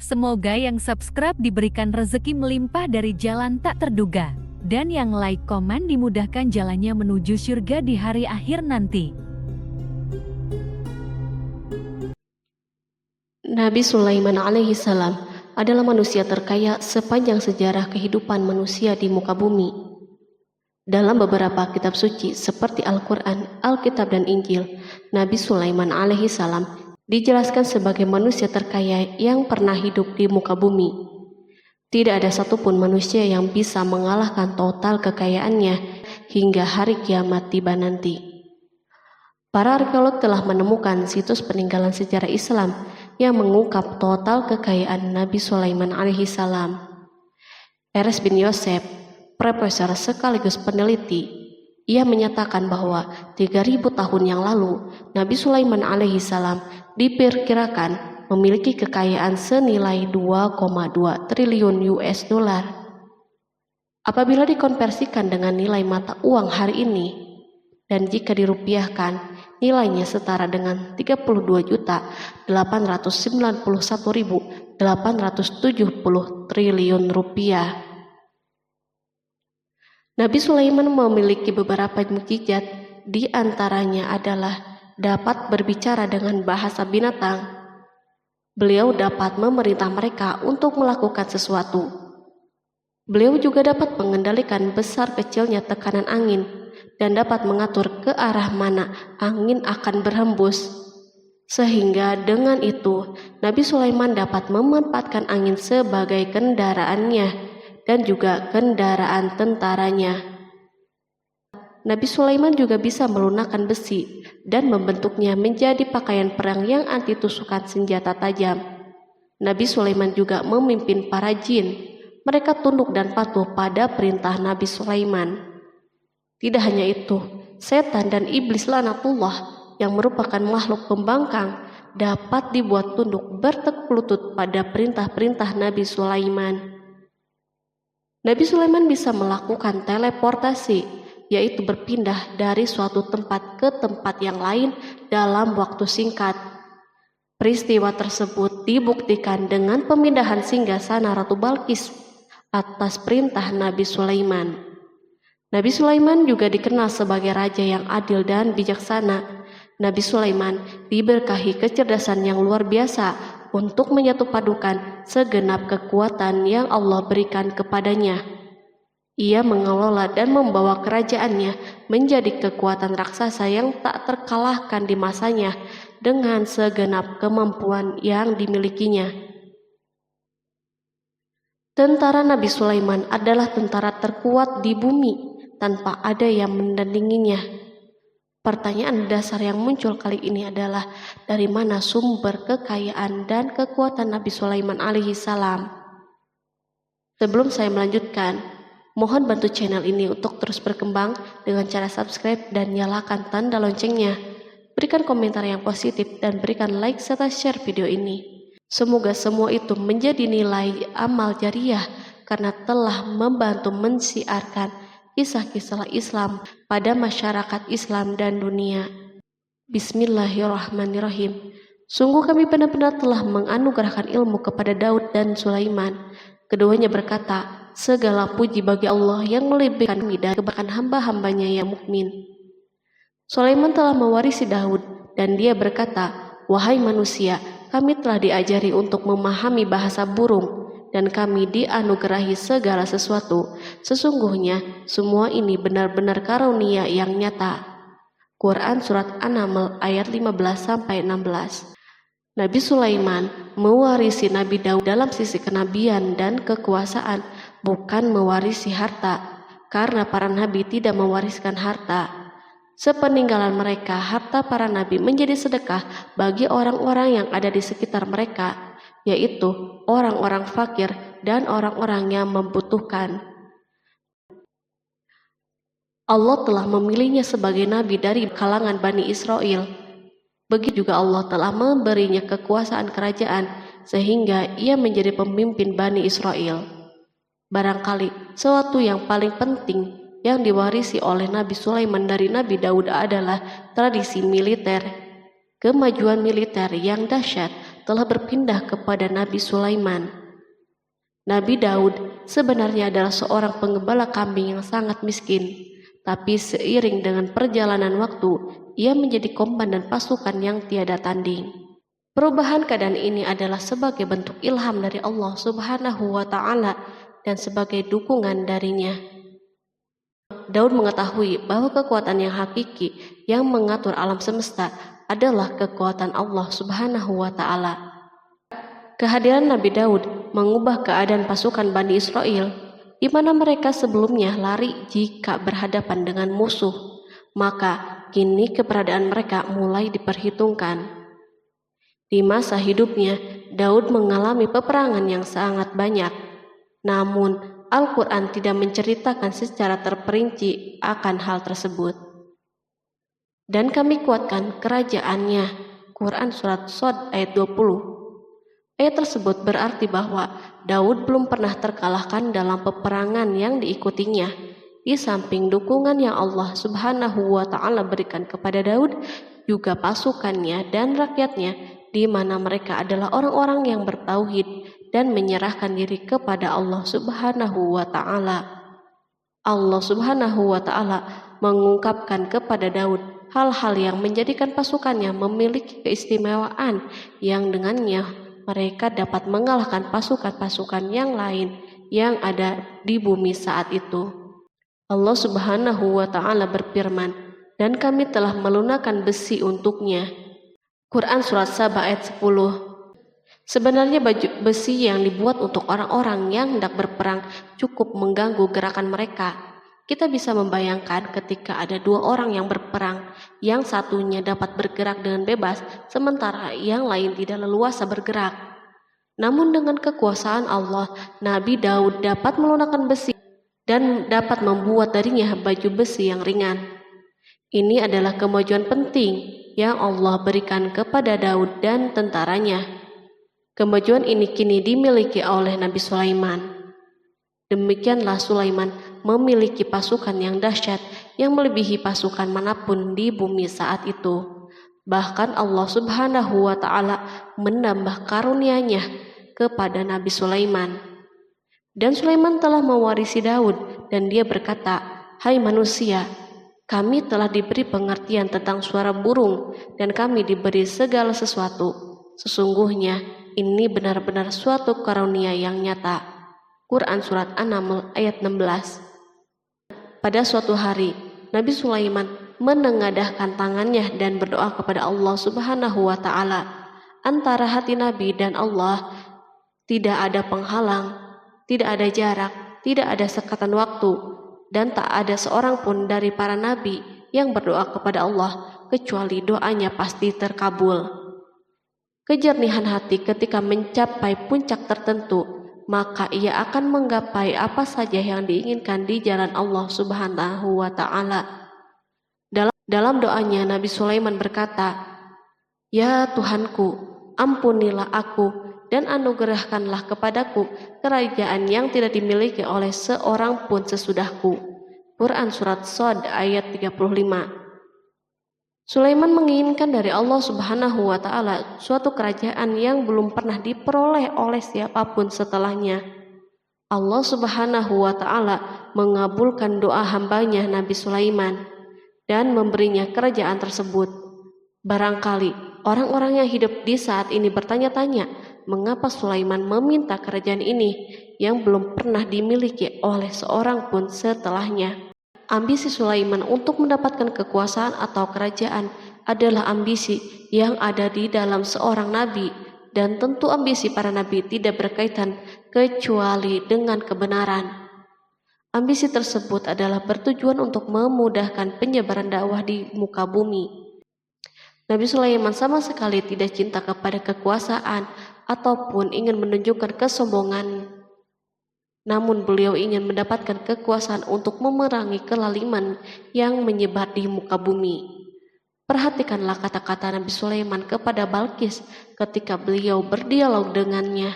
Semoga yang subscribe diberikan rezeki melimpah dari jalan tak terduga. Dan yang like komen dimudahkan jalannya menuju surga di hari akhir nanti. Nabi Sulaiman alaihi salam adalah manusia terkaya sepanjang sejarah kehidupan manusia di muka bumi. Dalam beberapa kitab suci seperti Al-Quran, Alkitab, dan Injil, Nabi Sulaiman alaihi salam dijelaskan sebagai manusia terkaya yang pernah hidup di muka bumi. Tidak ada satupun manusia yang bisa mengalahkan total kekayaannya hingga hari kiamat tiba nanti. Para arkeolog telah menemukan situs peninggalan sejarah Islam yang mengungkap total kekayaan Nabi Sulaiman alaihi salam. Eres bin Yosef, profesor sekaligus peneliti, ia menyatakan bahwa 3000 tahun yang lalu Nabi Sulaiman alaihi salam diperkirakan memiliki kekayaan senilai 2,2 triliun US dollar. Apabila dikonversikan dengan nilai mata uang hari ini, dan jika dirupiahkan, nilainya setara dengan 32.891.870 triliun rupiah. Nabi Sulaiman memiliki beberapa mukjizat, di antaranya adalah dapat berbicara dengan bahasa binatang. Beliau dapat memerintah mereka untuk melakukan sesuatu. Beliau juga dapat mengendalikan besar kecilnya tekanan angin dan dapat mengatur ke arah mana angin akan berhembus. Sehingga dengan itu, Nabi Sulaiman dapat memanfaatkan angin sebagai kendaraannya dan juga kendaraan tentaranya. Nabi Sulaiman juga bisa melunakkan besi dan membentuknya menjadi pakaian perang yang anti tusukan senjata tajam. Nabi Sulaiman juga memimpin para jin. Mereka tunduk dan patuh pada perintah Nabi Sulaiman. Tidak hanya itu, setan dan iblis laknatullah yang merupakan makhluk pembangkang dapat dibuat tunduk bertekuk lutut pada perintah-perintah Nabi Sulaiman. Nabi Sulaiman bisa melakukan teleportasi, yaitu berpindah dari suatu tempat ke tempat yang lain dalam waktu singkat. Peristiwa tersebut dibuktikan dengan pemindahan singgasana Ratu Balqis atas perintah Nabi Sulaiman. Nabi Sulaiman juga dikenal sebagai raja yang adil dan bijaksana. Nabi Sulaiman diberkahi kecerdasan yang luar biasa untuk menyatupadukan segenap kekuatan yang Allah berikan kepadanya. Ia mengelola dan membawa kerajaannya menjadi kekuatan raksasa yang tak terkalahkan di masanya dengan segenap kemampuan yang dimilikinya. Tentara Nabi Sulaiman adalah tentara terkuat di bumi tanpa ada yang menandinginya. Pertanyaan dasar yang muncul kali ini adalah dari mana sumber kekayaan dan kekuatan Nabi Sulaiman alaihi salam? Sebelum saya melanjutkan, mohon bantu channel ini untuk terus berkembang dengan cara subscribe dan nyalakan tanda loncengnya. Berikan komentar yang positif dan berikan like serta share video ini. Semoga semua itu menjadi nilai amal jariah karena telah membantu mensiarkan kisah-kisah Islam pada masyarakat Islam dan dunia. Bismillahirrahmanirrahim. Sungguh kami benar-benar telah menganugerahkan ilmu kepada Daud dan Sulaiman. Keduanya berkata, segala puji bagi Allah yang melebihkan kami dari kebanyakan hamba-hambanya yang mukmin. Sulaiman telah mewarisi Daud dan dia berkata, wahai manusia, kami telah diajari untuk memahami bahasa burung dan kami dianugerahi segala sesuatu. Sesungguhnya semua ini benar-benar karunia yang nyata. Quran Surat An-Naml ayat 15-16. Nabi Sulaiman mewarisi Nabi Daud dalam sisi kenabian dan kekuasaan, bukan mewarisi harta, karena para nabi tidak mewariskan harta. Sepeninggalan mereka, harta para nabi menjadi sedekah bagi orang-orang yang ada di sekitar mereka, yaitu orang-orang fakir dan orang-orang yang membutuhkan. Allah telah memilihnya sebagai nabi dari kalangan Bani Israel. Begitu juga Allah telah memberinya kekuasaan kerajaan sehingga ia menjadi pemimpin Bani Israel. Barangkali sesuatu yang paling penting yang diwarisi oleh Nabi Sulaiman dari Nabi Daud adalah tradisi militer. Kemajuan militer yang dahsyat telah berpindah kepada Nabi Sulaiman. Nabi Daud sebenarnya adalah seorang penggembala kambing yang sangat miskin, tapi seiring dengan perjalanan waktu, ia menjadi komandan pasukan yang tiada tanding. Perubahan keadaan ini adalah sebagai bentuk ilham dari Allah Subhanahu wa Ta'ala dan sebagai dukungan darinya. Daud mengetahui bahwa kekuatan yang hakiki yang mengatur alam semesta adalah kekuatan Allah Subhanahu wa Ta'ala. Kehadiran Nabi Daud mengubah keadaan pasukan Bani Israel, di mana mereka sebelumnya lari jika berhadapan dengan musuh, maka kini keberadaan mereka mulai diperhitungkan. Di masa hidupnya, Daud mengalami peperangan yang sangat banyak, namun Al-Quran tidak menceritakan secara terperinci akan hal tersebut. Dan kami kuatkan kerajaannya. Quran Surat Shad ayat 20. Ayat tersebut berarti bahwa Daud belum pernah terkalahkan dalam peperangan yang diikutinya. Di samping dukungan yang Allah Subhanahu wa Ta'ala berikan kepada Daud, juga pasukannya dan rakyatnya, di mana mereka adalah orang-orang yang bertauhid dan menyerahkan diri kepada Allah Subhanahu wa Ta'ala. Allah Subhanahu wa Ta'ala mengungkapkan kepada Daud hal-hal yang menjadikan pasukannya memiliki keistimewaan yang dengannya mereka dapat mengalahkan pasukan-pasukan yang lain yang ada di bumi saat itu. Allah Subhanahu wa Ta'ala berfirman, dan kami telah melunakkan besi untuknya. Quran Surat Saba ayat 10. Sebenarnya baju besi yang dibuat untuk orang-orang yang hendak berperang cukup mengganggu gerakan mereka. Kita bisa membayangkan ketika ada dua orang yang berperang, yang satunya dapat bergerak dengan bebas, sementara yang lain tidak leluasa bergerak. Namun dengan kekuasaan Allah, Nabi Daud dapat melunakkan besi dan dapat membuat darinya baju besi yang ringan. Ini adalah kemajuan penting yang Allah berikan kepada Daud dan tentaranya. Kemajuan ini kini dimiliki oleh Nabi Sulaiman. Demikianlah Sulaiman memiliki pasukan yang dahsyat yang melebihi pasukan manapun di bumi saat itu. Bahkan Allah Subhanahu wa Ta'ala menambah karunia-Nya kepada Nabi Sulaiman. Dan Sulaiman telah mewarisi Daud dan dia berkata, "Hai manusia, kami telah diberi pengertian tentang suara burung dan kami diberi segala sesuatu. Sesungguhnya ini benar-benar suatu karunia yang nyata." Quran Surat An-Naml ayat 16. Pada suatu hari, Nabi Sulaiman menengadahkan tangannya dan berdoa kepada Allah Subhanahu wa Ta'ala. Antara hati Nabi dan Allah tidak ada penghalang, tidak ada jarak, tidak ada sekatan waktu, dan tak ada seorang pun dari para nabi yang berdoa kepada Allah kecuali doanya pasti terkabul. Kejernihan hati ketika mencapai puncak tertentu, maka ia akan menggapai apa saja yang diinginkan di jalan Allah Subhanahu wa Ta'ala. Dalam doanya Nabi Sulaiman berkata, "Ya Tuhanku, ampunilah aku dan anugerahkanlah kepadaku kerajaan yang tidak dimiliki oleh seorang pun sesudahku." Quran Surat Shad ayat 35. Sulaiman menginginkan dari Allah Subhanahu wa Ta'ala suatu kerajaan yang belum pernah diperoleh oleh siapapun setelahnya. Allah Subhanahu wa Ta'ala mengabulkan doa hambanya Nabi Sulaiman dan memberinya kerajaan tersebut. Barangkali orang-orang yang hidup di saat ini bertanya-tanya, mengapa Sulaiman meminta kerajaan ini yang belum pernah dimiliki oleh seorang pun setelahnya. Ambisi Sulaiman untuk mendapatkan kekuasaan atau kerajaan adalah ambisi yang ada di dalam seorang nabi, dan tentu ambisi para nabi tidak berkaitan kecuali dengan kebenaran. Ambisi tersebut adalah bertujuan untuk memudahkan penyebaran dakwah di muka bumi. Nabi Sulaiman sama sekali tidak cinta kepada kekuasaan ataupun ingin menunjukkan kesombongan. Namun beliau ingin mendapatkan kekuasaan untuk memerangi kelaliman yang menyebar di muka bumi. Perhatikanlah kata-kata Nabi Sulaiman kepada Balqis ketika beliau berdialog dengannya.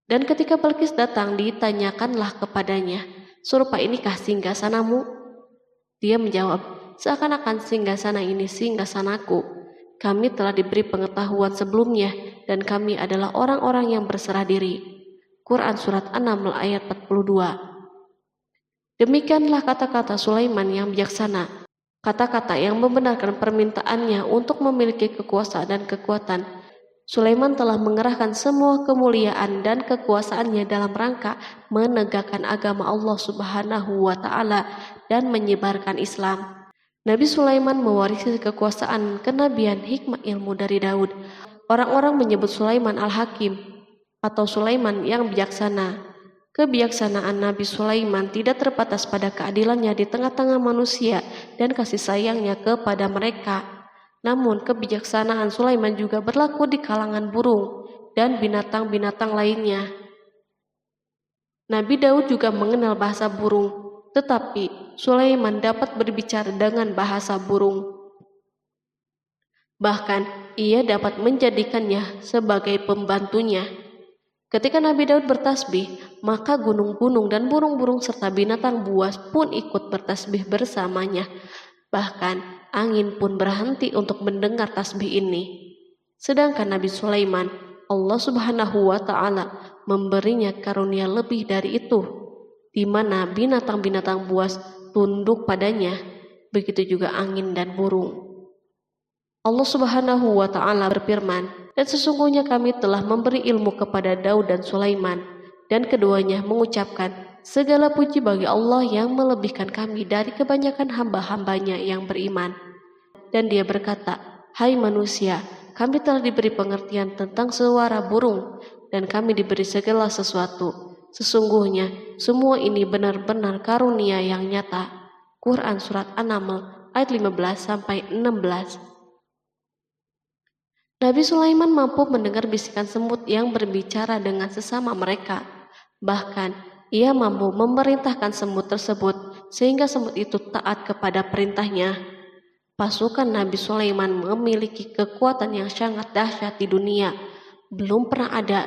Dan ketika Balqis datang, ditanyakanlah kepadanya, "Serupa inikah singgasanamu?" Dia menjawab, "Seakan-akan singgasana ini singgasanaku, kami telah diberi pengetahuan sebelumnya dan kami adalah orang-orang yang berserah diri. Quran Surat An-Naml ayat 42. Demikianlah kata-kata Sulaiman yang bijaksana, kata-kata yang membenarkan permintaannya untuk memiliki kekuasaan dan kekuatan. Sulaiman telah mengerahkan semua kemuliaan dan kekuasaannya dalam rangka menegakkan agama Allah Subhanahu wa Ta'ala dan menyebarkan Islam. Nabi Sulaiman mewarisi kekuasaan, kenabian, hikmah ilmu dari Daud. Orang-orang menyebut Sulaiman Al-Hakim atau Sulaiman yang bijaksana. Kebijaksanaan Nabi Sulaiman tidak terbatas pada keadilannya di tengah-tengah manusia dan kasih sayangnya kepada mereka. Namun kebijaksanaan Sulaiman juga berlaku di kalangan burung dan binatang-binatang lainnya. Nabi Daud juga mengenal bahasa burung, tetapi Sulaiman dapat berbicara dengan bahasa burung. Bahkan ia dapat menjadikannya sebagai pembantunya. Ketika Nabi Daud bertasbih, maka gunung-gunung dan burung-burung serta binatang buas pun ikut bertasbih bersamanya. Bahkan angin pun berhenti untuk mendengar tasbih ini. Sedangkan Nabi Sulaiman, Allah Subhanahu wa Ta'ala memberinya karunia lebih dari itu, di mana binatang-binatang buas tunduk padanya, begitu juga angin dan burung. Allah Subhanahu wa Ta'ala berfirman, dan sesungguhnya kami telah memberi ilmu kepada Daud dan Sulaiman, dan keduanya mengucapkan, segala puji bagi Allah yang melebihkan kami dari kebanyakan hamba-hambanya yang beriman. Dan dia berkata, hai manusia, kami telah diberi pengertian tentang suara burung, dan kami diberi segala sesuatu. Sesungguhnya semua ini benar-benar karunia yang nyata. Quran Surat An-Naml ayat 15-16. Nabi Sulaiman mampu mendengar bisikan semut yang berbicara dengan sesama mereka. Bahkan ia mampu memerintahkan semut tersebut sehingga semut itu taat kepada perintahnya. Pasukan Nabi Sulaiman memiliki kekuatan yang sangat dahsyat di dunia. Belum pernah ada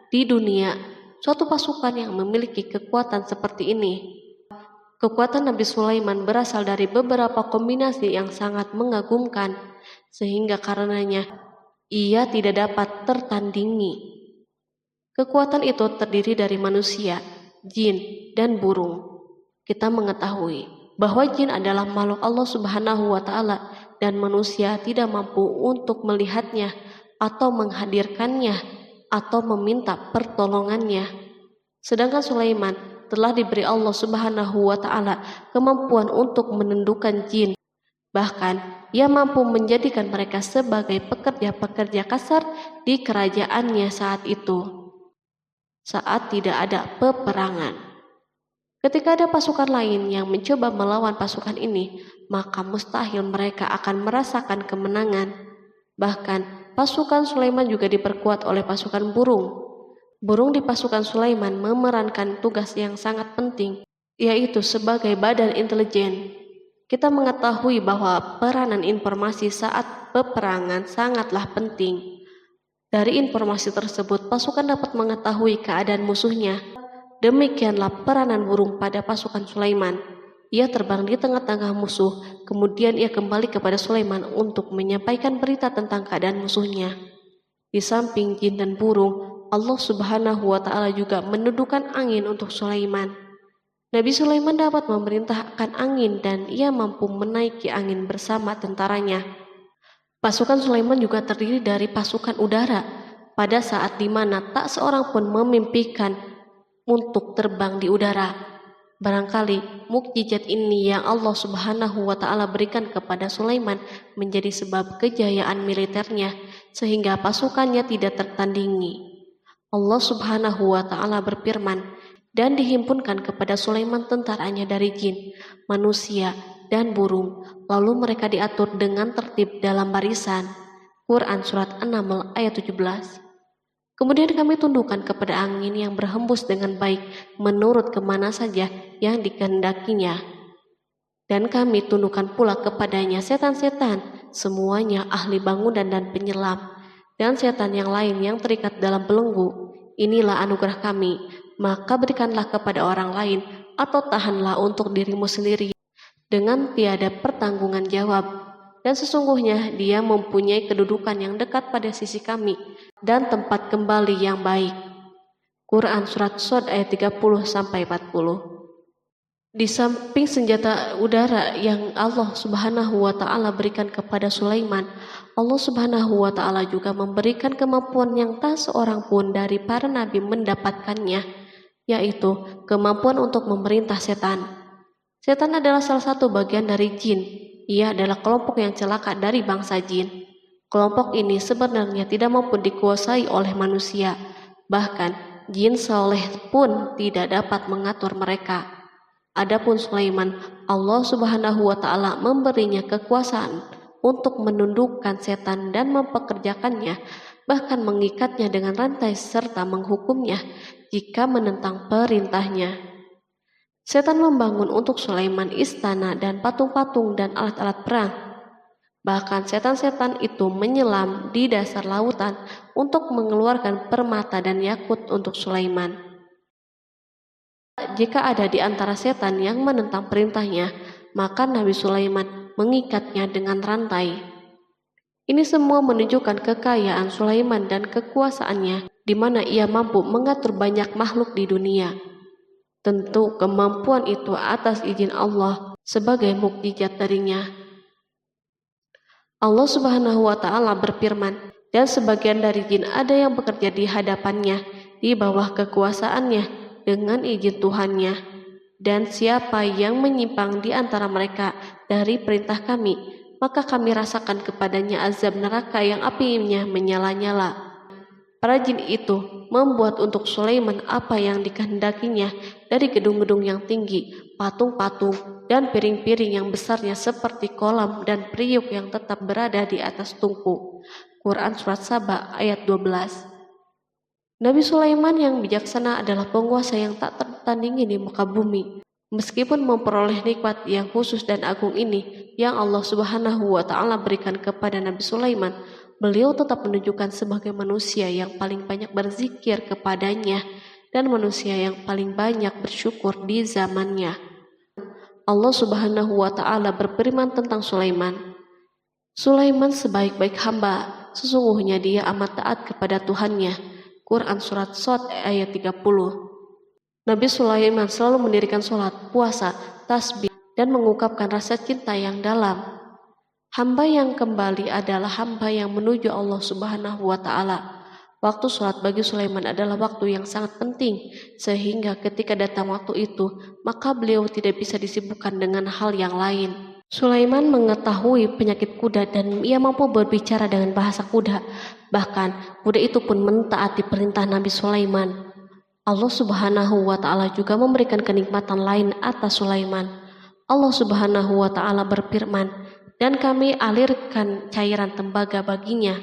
di dunia suatu pasukan yang memiliki kekuatan seperti ini. Kekuatan Nabi Sulaiman berasal dari beberapa kombinasi yang sangat mengagumkan, sehingga karenanya ia tidak dapat tertandingi. Kekuatan itu terdiri dari manusia, jin, dan burung. Kita mengetahui bahwa jin adalah makhluk Allah Subhanahu wa Ta'ala dan manusia tidak mampu untuk melihatnya atau menghadirkannya atau meminta pertolongannya. Sedangkan Sulaiman telah diberi Allah Subhanahu wa Ta'ala kemampuan untuk menundukkan jin. Bahkan ia mampu menjadikan mereka sebagai pekerja-pekerja kasar di kerajaannya saat itu, saat tidak ada peperangan. Ketika ada pasukan lain yang mencoba melawan pasukan ini, maka mustahil mereka akan merasakan kemenangan. Bahkan pasukan Sulaiman juga diperkuat oleh pasukan burung. Burung di pasukan Sulaiman memerankan tugas yang sangat penting, yaitu sebagai badan intelijen. Kita mengetahui bahwa peranan informasi saat peperangan sangatlah penting. Dari informasi tersebut, pasukan dapat mengetahui keadaan musuhnya. Demikianlah peranan burung pada pasukan Sulaiman. Ia terbang di tengah-tengah musuh, kemudian ia kembali kepada Sulaiman untuk menyampaikan berita tentang keadaan musuhnya. Di samping jin dan burung, Allah Subhanahu wa Ta'ala juga menundukkan angin untuk Sulaiman. Nabi Sulaiman dapat memerintahkan angin dan ia mampu menaiki angin bersama tentaranya. Pasukan Sulaiman juga terdiri dari pasukan udara pada saat di mana tak seorang pun memimpikan untuk terbang di udara. Barangkali mukjizat ini yang Allah Subhanahu wa Ta'ala berikan kepada Sulaiman menjadi sebab kejayaan militernya sehingga pasukannya tidak tertandingi. Allah Subhanahu wa Ta'ala berfirman, dan dihimpunkan kepada Sulaiman tentaranya dari jin, manusia, dan burung, lalu mereka diatur dengan tertib dalam barisan. Quran Surat An-Naml ayat 17. Kemudian kami tundukkan kepada angin yang berhembus dengan baik menurut kemana saja yang dikehendakinya. Dan kami tundukkan pula kepadanya setan-setan, semuanya ahli bangunan dan penyelam, dan setan yang lain yang terikat dalam belenggu. Inilah anugerah kami, maka berikanlah kepada orang lain atau tahanlah untuk dirimu sendiri dengan tiada pertanggungan jawab. dan sesungguhnya dia mempunyai kedudukan yang dekat pada sisi kami dan tempat kembali yang baik. Quran Surat Shad ayat 30-40. Di samping senjata udara yang Allah Subhanahu wa Ta'ala berikan kepada Sulaiman, Allah Subhanahu wa Ta'ala juga memberikan kemampuan yang tak seorang pun dari para nabi mendapatkannya, yaitu kemampuan untuk memerintah setan. Setan adalah salah satu bagian dari jin. Ia adalah kelompok yang celaka dari bangsa jin. Kelompok ini sebenarnya tidak mampu dikuasai oleh manusia. Bahkan jin soleh pun tidak dapat mengatur mereka. Adapun Sulaiman, Allah Subhanahu wa Ta'ala memberinya kekuasaan untuk menundukkan setan dan mempekerjakannya, bahkan mengikatnya dengan rantai serta menghukumnya jika menentang perintahnya. Setan membangun untuk Sulaiman istana dan patung-patung dan alat-alat perang. Bahkan setan-setan itu menyelam di dasar lautan untuk mengeluarkan permata dan yakut untuk Sulaiman. Jika ada di antara setan yang menentang perintahnya, maka Nabi Sulaiman mengikatnya dengan rantai. Ini semua menunjukkan kekayaan Sulaiman dan kekuasaannya, di mana ia mampu mengatur banyak makhluk di dunia. Tentu kemampuan itu atas izin Allah sebagai mukjizat darinya. Allah Subhanahu wa Ta'ala berfirman, dan sebagian dari jin ada yang bekerja di hadapannya di bawah kekuasaannya dengan izin Tuhannya, dan siapa yang menyimpang di antara mereka dari perintah kami, maka kami rasakan kepadanya azab neraka yang apinya menyala-nyala. Para jin itu membuat untuk Sulaiman apa yang dikehendakinya dari gedung-gedung yang tinggi, patung-patung, dan piring-piring yang besarnya seperti kolam dan periuk yang tetap berada di atas tungku. Quran Surat Saba ayat 12. Nabi Sulaiman yang bijaksana adalah penguasa yang tak tertandingi di muka bumi. Meskipun memperoleh nikmat yang khusus dan agung ini yang Allah Subhanahu wa Ta'ala berikan kepada Nabi Sulaiman, beliau tetap menunjukkan sebagai manusia yang paling banyak berzikir kepadanya dan manusia yang paling banyak bersyukur di zamannya. Allah Subhanahu wa Ta'ala berfirman tentang Sulaiman, Sulaiman sebaik-baik hamba, sesungguhnya dia amat taat kepada Tuhannya. Quran Surat Shad ayat 30. Nabi Sulaiman selalu mendirikan sholat, puasa, tasbih, dan mengungkapkan rasa cinta yang dalam. Hamba yang kembali adalah hamba yang menuju Allah Subhanahu wa Ta'ala. Waktu sholat bagi Sulaiman adalah waktu yang sangat penting, sehingga ketika datang waktu itu, maka beliau tidak bisa disibukkan dengan hal yang lain. Sulaiman mengetahui penyakit kuda dan ia mampu berbicara dengan bahasa kuda. Bahkan kuda itu pun mentaati perintah Nabi Sulaiman. Allah Subhanahu wa Ta'ala juga memberikan kenikmatan lain atas Sulaiman. Allah Subhanahu wa Ta'ala berfirman, dan kami alirkan cairan tembaga baginya.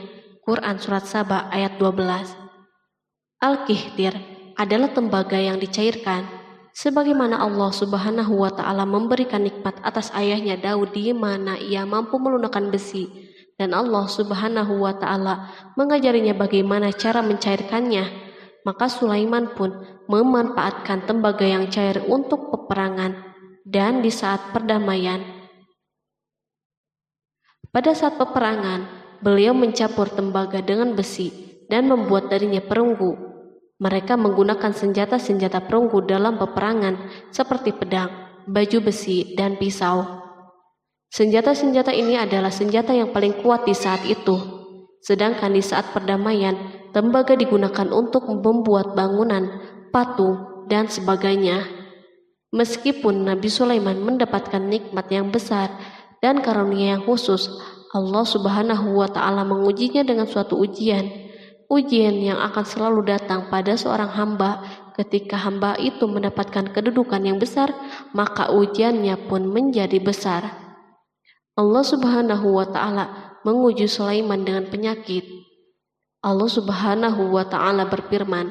Quran Surat Saba ayat 12. Al-Kihtir adalah tembaga yang dicairkan. Sebagaimana Allah Subhanahu wa Ta'ala memberikan nikmat atas ayahnya Daud di mana ia mampu melunakkan besi, dan Allah Subhanahu wa Ta'ala mengajarinya bagaimana cara mencairkannya, maka Sulaiman pun memanfaatkan tembaga yang cair untuk peperangan dan di saat perdamaian. Pada saat peperangan, beliau mencampur tembaga dengan besi dan membuat darinya perunggu. Mereka menggunakan senjata-senjata perunggu dalam peperangan seperti pedang, baju besi, dan pisau. Senjata-senjata ini adalah senjata yang paling kuat di saat itu. Sedangkan di saat perdamaian, tembaga digunakan untuk membuat bangunan, patung, dan sebagainya. Meskipun Nabi Sulaiman mendapatkan nikmat yang besar dan karunia yang khusus, Allah Subhanahu wa Ta'ala mengujinya dengan suatu ujian yang akan selalu datang pada seorang hamba. Ketika hamba itu mendapatkan kedudukan yang besar, maka ujiannya pun menjadi besar. Allah Subhanahu wa Ta'ala menguji Sulaiman dengan penyakit. Allah Subhanahu wa Ta'ala berfirman,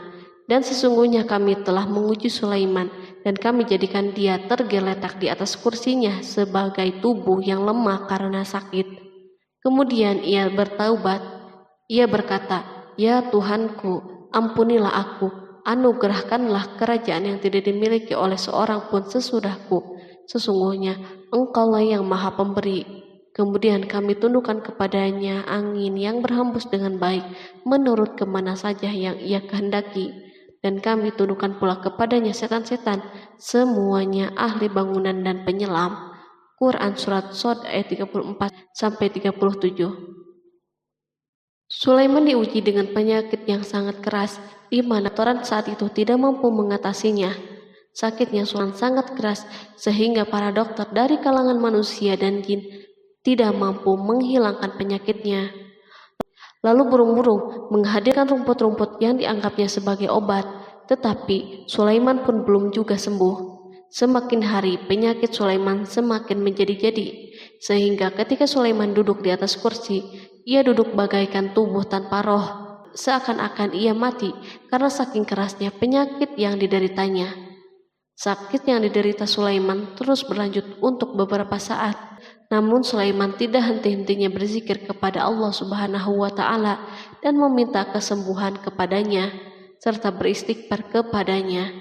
dan sesungguhnya kami telah menguji Sulaiman dan kami jadikan dia tergeletak di atas kursinya sebagai tubuh yang lemah karena sakit. Kemudian ia bertaubat. Ia berkata, Ya Tuhanku, ampunilah aku, anugerahkanlah kerajaan yang tidak dimiliki oleh seorang pun sesudahku. Sesungguhnya Engkaulah yang Maha Pemberi. Kemudian kami tundukkan kepadanya angin yang berhembus dengan baik menurut kemana saja yang ia kehendaki. Dan kami tundukkan pula kepadanya setan-setan, semuanya ahli bangunan dan penyelam. Quran Surat Shod ayat 34-37. Sulaiman diuji dengan penyakit yang sangat keras, di mana Toran saat itu tidak mampu mengatasinya. Sakitnya Sulaiman sangat keras, sehingga para dokter dari kalangan manusia dan jin tidak mampu menghilangkan penyakitnya. Lalu burung-burung menghadirkan rumput-rumput yang dianggapnya sebagai obat, tetapi Sulaiman pun belum juga sembuh. Semakin hari penyakit Sulaiman semakin menjadi-jadi, sehingga ketika Sulaiman duduk di atas kursi, ia duduk bagaikan tubuh tanpa roh, seakan-akan ia mati karena saking kerasnya penyakit yang dideritanya. Sakit yang diderita Sulaiman terus berlanjut untuk beberapa saat. Namun Sulaiman tidak henti-hentinya berzikir kepada Allah Subhanahu wa Ta'ala dan meminta kesembuhan kepadanya, serta beristighfar kepadanya,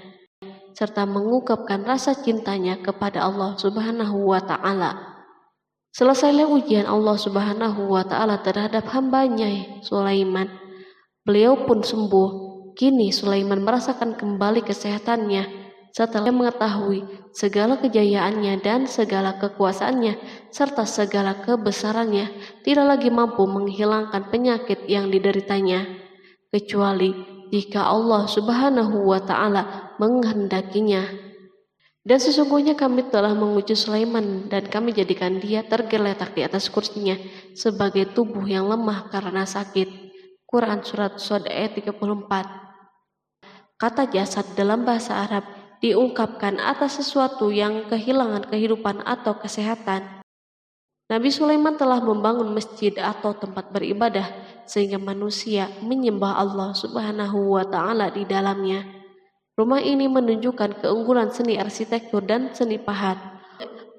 serta mengungkapkan rasa cintanya kepada Allah Subhanahu wa Ta'ala. Selesailah ujian Allah Subhanahu wa Ta'ala terhadap hambanya Sulaiman. Beliau pun sembuh. Kini Sulaiman merasakan kembali kesehatannya setelah mengetahui segala kejayaannya dan segala kekuasaannya serta segala kebesarannya tidak lagi mampu menghilangkan penyakit yang dideritanya, kecuali jika Allah Subhanahu wa Ta'ala menghendakinya. Dan sesungguhnya kami telah menguji Sulaiman dan kami jadikan dia tergeletak di atas kursinya sebagai tubuh yang lemah karena sakit. Quran Surat Shod ayat 34. Kata jasad dalam bahasa Arab diungkapkan atas sesuatu yang kehilangan kehidupan atau kesehatan. Nabi Sulaiman telah membangun masjid atau tempat beribadah sehingga manusia menyembah Allah Subhanahu wa Ta'ala di dalamnya. Rumah ini menunjukkan keunggulan seni arsitektur dan seni pahat.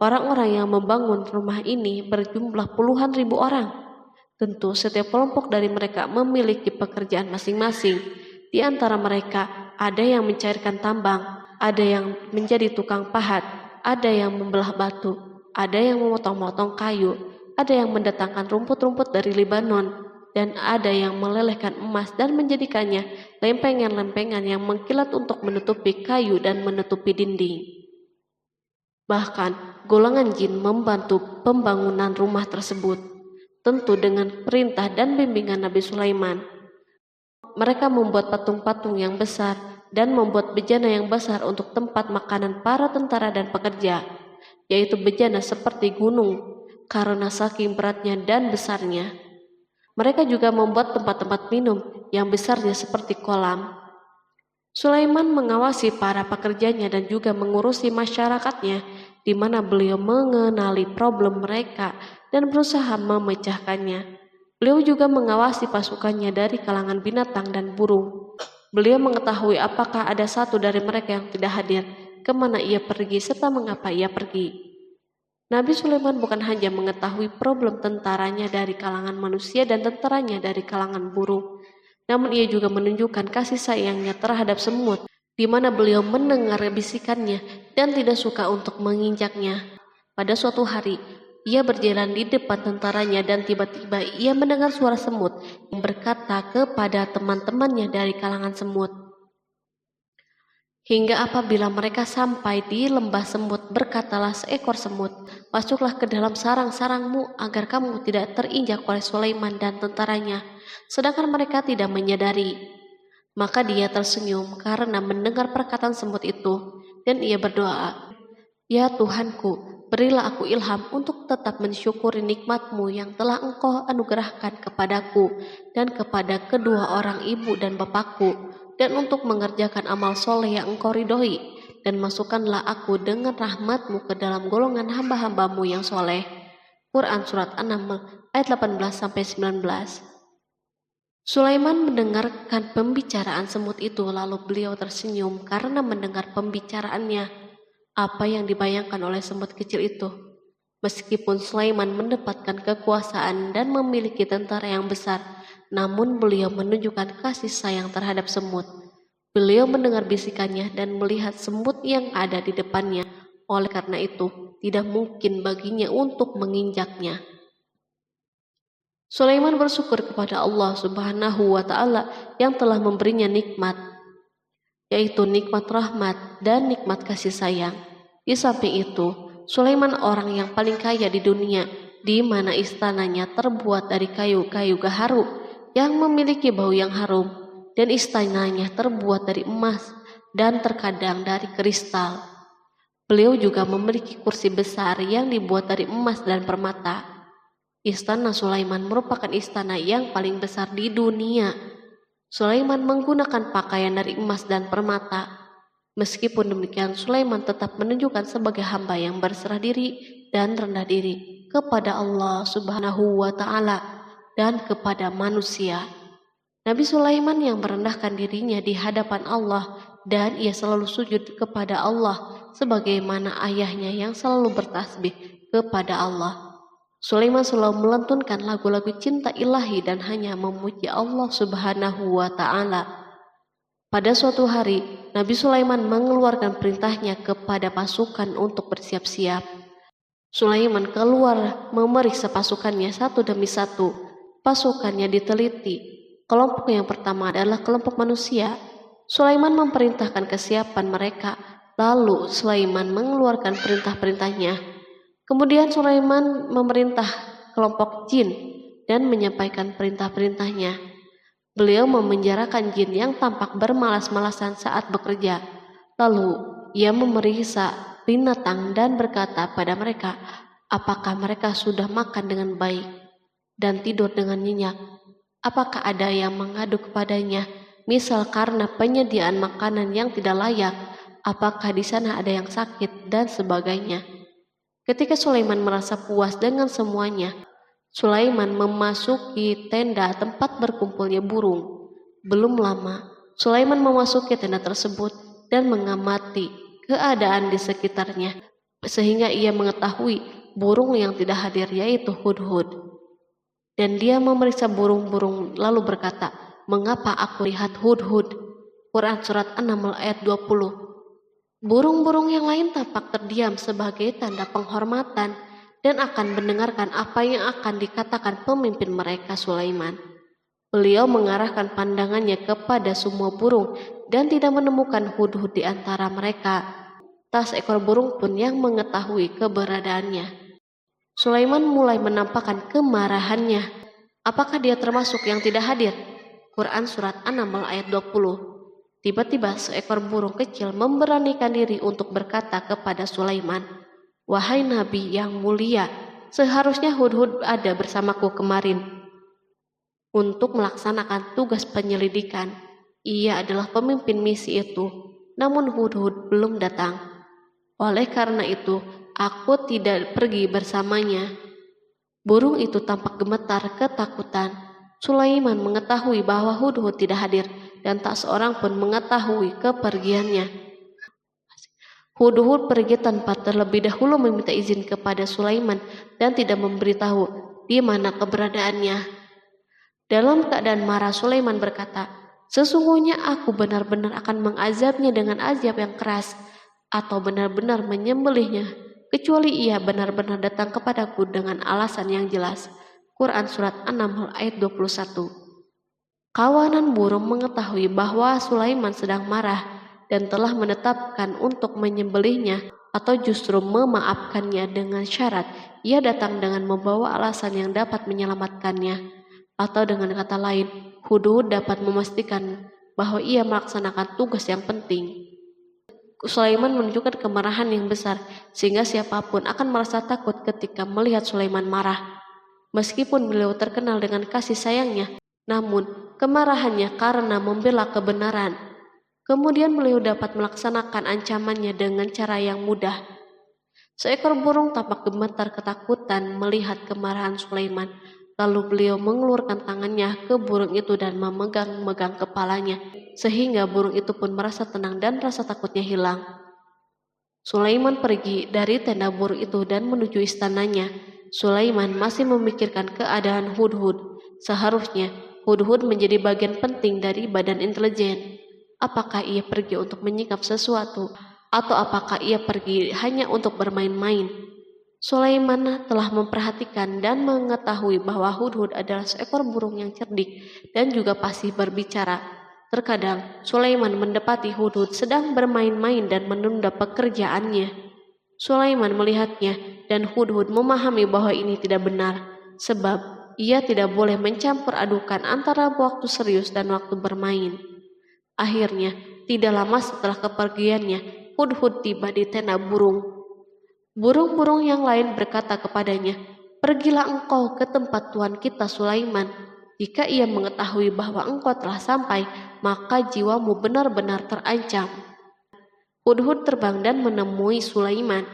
Orang-orang yang membangun rumah ini berjumlah puluhan ribu orang. Tentu setiap kelompok dari mereka memiliki pekerjaan masing-masing. Di antara mereka ada yang mencairkan tambang, ada yang menjadi tukang pahat, ada yang membelah batu, ada yang memotong-motong kayu, ada yang mendatangkan rumput-rumput dari Libanon, dan ada yang melelehkan emas dan menjadikannya lempengan-lempengan yang mengkilat untuk menutupi kayu dan menutupi dinding. Bahkan golongan jin membantu pembangunan rumah tersebut, tentu dengan perintah dan bimbingan Nabi Sulaiman. Mereka membuat patung-patung yang besar dan membuat bejana yang besar untuk tempat makanan para tentara dan pekerja, yaitu bejana seperti gunung karena saking beratnya dan besarnya. Mereka juga membuat tempat-tempat minum yang besarnya seperti kolam. Sulaiman mengawasi para pekerjanya dan juga mengurusi masyarakatnya, di mana beliau mengenali problem mereka dan berusaha memecahkannya. Beliau juga mengawasi pasukannya dari kalangan binatang dan burung. Beliau mengetahui apakah ada satu dari mereka yang tidak hadir, kemana ia pergi, serta mengapa ia pergi. Nabi Sulaiman bukan hanya mengetahui problem tentaranya dari kalangan manusia dan tentaranya dari kalangan burung, namun ia juga menunjukkan kasih sayangnya terhadap semut, di mana beliau mendengar bisikannya dan tidak suka untuk menginjaknya. Pada suatu hari, ia berjalan di depan tentaranya dan tiba-tiba ia mendengar suara semut yang berkata kepada teman-temannya dari kalangan semut. Hingga apabila mereka sampai di lembah semut, berkatalah seekor semut, "Masuklah ke dalam sarang-sarangmu agar kamu tidak terinjak oleh Sulaiman dan tentaranya." Sedangkan mereka tidak menyadari. Maka dia tersenyum karena mendengar perkataan semut itu, dan ia berdoa, "Ya Tuhanku, berilah aku ilham untuk tetap mensyukuri nikmat-Mu yang telah Engkau anugerahkan kepadaku dan kepada kedua orang ibu dan bapakku, dan untuk mengerjakan amal soleh yang Engkau ridhoi, dan masukkanlah aku dengan rahmat-Mu ke dalam golongan hamba-hamba-Mu yang soleh." Quran Surat An-Naml ayat 18-19. Sulaiman mendengarkan pembicaraan semut itu, lalu beliau tersenyum karena mendengar pembicaraannya. Apa yang dibayangkan oleh semut kecil itu? Meskipun Sulaiman mendapatkan kekuasaan dan memiliki tentara yang besar, namun beliau menunjukkan kasih sayang terhadap semut. Beliau mendengar bisikannya dan melihat semut yang ada di depannya. Oleh karena itu, tidak mungkin baginya untuk menginjaknya. Sulaiman bersyukur kepada Allah Subhanahu wa Ta'ala yang telah memberinya nikmat, yaitu nikmat rahmat dan nikmat kasih sayang. Di samping itu, Sulaiman orang yang paling kaya di dunia, di mana istananya terbuat dari kayu-kayu gaharu yang memiliki bau yang harum, dan istananya terbuat dari emas dan terkadang dari kristal. Beliau juga memiliki kursi besar yang dibuat dari emas dan permata. Istana Sulaiman merupakan istana yang paling besar di dunia. Sulaiman menggunakan pakaian dari emas dan permata. Meskipun demikian, Sulaiman tetap menunjukkan sebagai hamba yang berserah diri dan rendah diri kepada Allah Subhanahu wa Ta'ala dan kepada manusia. Nabi Sulaiman yang merendahkan dirinya di hadapan Allah, dan ia selalu sujud kepada Allah sebagaimana ayahnya yang selalu bertasbih kepada Allah. Sulaiman selalu melantunkan lagu-lagu cinta ilahi dan hanya memuji Allah Subhanahu wa Ta'ala. Pada suatu hari, Nabi Sulaiman mengeluarkan perintahnya kepada pasukan untuk bersiap-siap. Sulaiman keluar memeriksa pasukannya satu demi satu. Pasukannya diteliti. Kelompok yang pertama adalah kelompok manusia. Sulaiman memerintahkan kesiapan mereka, lalu Sulaiman mengeluarkan perintah-perintahnya. Kemudian Sulaiman memerintah kelompok jin dan menyampaikan perintah-perintahnya. Beliau memenjarakan jin yang tampak bermalas-malasan saat bekerja. Lalu ia memeriksa binatang dan berkata pada mereka, apakah mereka sudah makan dengan baik dan tidur dengan nyenyak? Apakah ada yang mengadu kepadanya, misal karena penyediaan makanan yang tidak layak? Apakah di sana ada yang sakit dan sebagainya? Ketika Sulaiman merasa puas dengan semuanya, Sulaiman memasuki tenda tempat berkumpulnya burung. Belum lama, Sulaiman memasuki tenda tersebut dan mengamati keadaan di sekitarnya, sehingga ia mengetahui burung yang tidak hadir yaitu hudhud. Dan dia memeriksa burung-burung lalu berkata, mengapa aku lihat hudhud? Quran Surat An-Naml ayat 20. Burung-burung yang lain tampak terdiam sebagai tanda penghormatan dan akan mendengarkan apa yang akan dikatakan pemimpin mereka Sulaiman. Beliau mengarahkan pandangannya kepada semua burung dan tidak menemukan hudhud di antara mereka. Tak seekor burung pun yang mengetahui keberadaannya. Sulaiman mulai menampakkan kemarahannya. Apakah dia termasuk yang tidak hadir? Quran Surat An-Naml ayat 20. Tiba-tiba seekor burung kecil memberanikan diri untuk berkata kepada Sulaiman, wahai Nabi yang mulia, seharusnya hudhud ada bersamaku kemarin untuk melaksanakan tugas penyelidikan. Ia adalah pemimpin misi itu, namun hudhud belum datang. Oleh karena itu, aku tidak pergi bersamanya. Burung itu tampak gemetar ketakutan. Sulaiman mengetahui bahwa hudhud tidak hadir dan tak seorang pun mengetahui kepergiannya. Hudhud pergi tanpa terlebih dahulu meminta izin kepada Sulaiman dan tidak memberitahu di mana keberadaannya. Dalam keadaan marah, Sulaiman berkata, sesungguhnya aku benar-benar akan mengazabnya dengan azab yang keras atau benar-benar menyembelihnya, kecuali ia benar-benar datang kepadaku dengan alasan yang jelas. Quran Surat An-Naml ayat 21. Kawanan burung mengetahui bahwa Sulaiman sedang marah dan telah menetapkan untuk menyembelihnya atau justru memaafkannya dengan syarat ia datang dengan membawa alasan yang dapat menyelamatkannya. Atau dengan kata lain, hudhud dapat memastikan bahwa ia melaksanakan tugas yang penting. Sulaiman menunjukkan kemarahan yang besar sehingga siapapun akan merasa takut ketika melihat Sulaiman marah. Meskipun beliau terkenal dengan kasih sayangnya, namun kemarahannya karena membela kebenaran. Kemudian beliau dapat melaksanakan ancamannya dengan cara yang mudah. Seekor burung tampak gemetar ketakutan melihat kemarahan Sulaiman. Lalu beliau mengeluarkan tangannya ke burung itu dan memegang-megang kepalanya, sehingga burung itu pun merasa tenang dan rasa takutnya hilang. Sulaiman pergi dari tenda burung itu dan menuju istananya. Sulaiman masih memikirkan keadaan hudhud. Seharusnya hudhud menjadi bagian penting dari badan intelijen. Apakah ia pergi untuk menyingkap sesuatu, atau apakah ia pergi hanya untuk bermain-main? Sulaiman telah memperhatikan dan mengetahui bahwa Hudhud adalah seekor burung yang cerdik dan juga fasih berbicara. Terkadang Sulaiman mendapati Hudhud sedang bermain-main dan menunda pekerjaannya. Sulaiman melihatnya dan Hudhud memahami bahwa ini tidak benar, sebab ia tidak boleh mencampur adukan antara waktu serius dan waktu bermain. Akhirnya, tidak lama setelah kepergiannya, Hudhud tiba di tenda burung. Burung-burung yang lain berkata kepadanya, "Pergilah engkau ke tempat tuan kita Sulaiman. Jika ia mengetahui bahwa engkau telah sampai, maka jiwamu benar-benar terancam." Hudhud terbang dan menemui Sulaiman.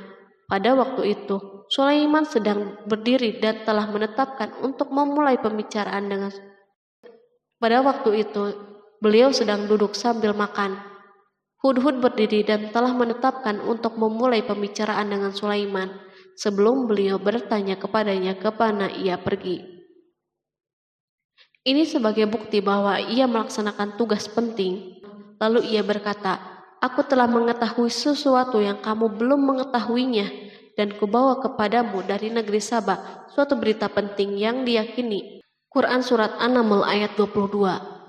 Pada waktu itu, Sulaiman sedang berdiri dan telah menetapkan untuk memulai pembicaraan dengan. Pada waktu itu, beliau sedang duduk sambil makan. Hudhud berdiri dan telah menetapkan untuk memulai pembicaraan dengan Sulaiman sebelum beliau bertanya kepadanya kemana ia pergi. Ini sebagai bukti bahwa ia melaksanakan tugas penting. Lalu ia berkata, "Aku telah mengetahui sesuatu yang kamu belum mengetahuinya, dan kubawa kepadamu dari negeri Saba suatu berita penting yang diyakini." Quran Surat An-Naml ayat 22.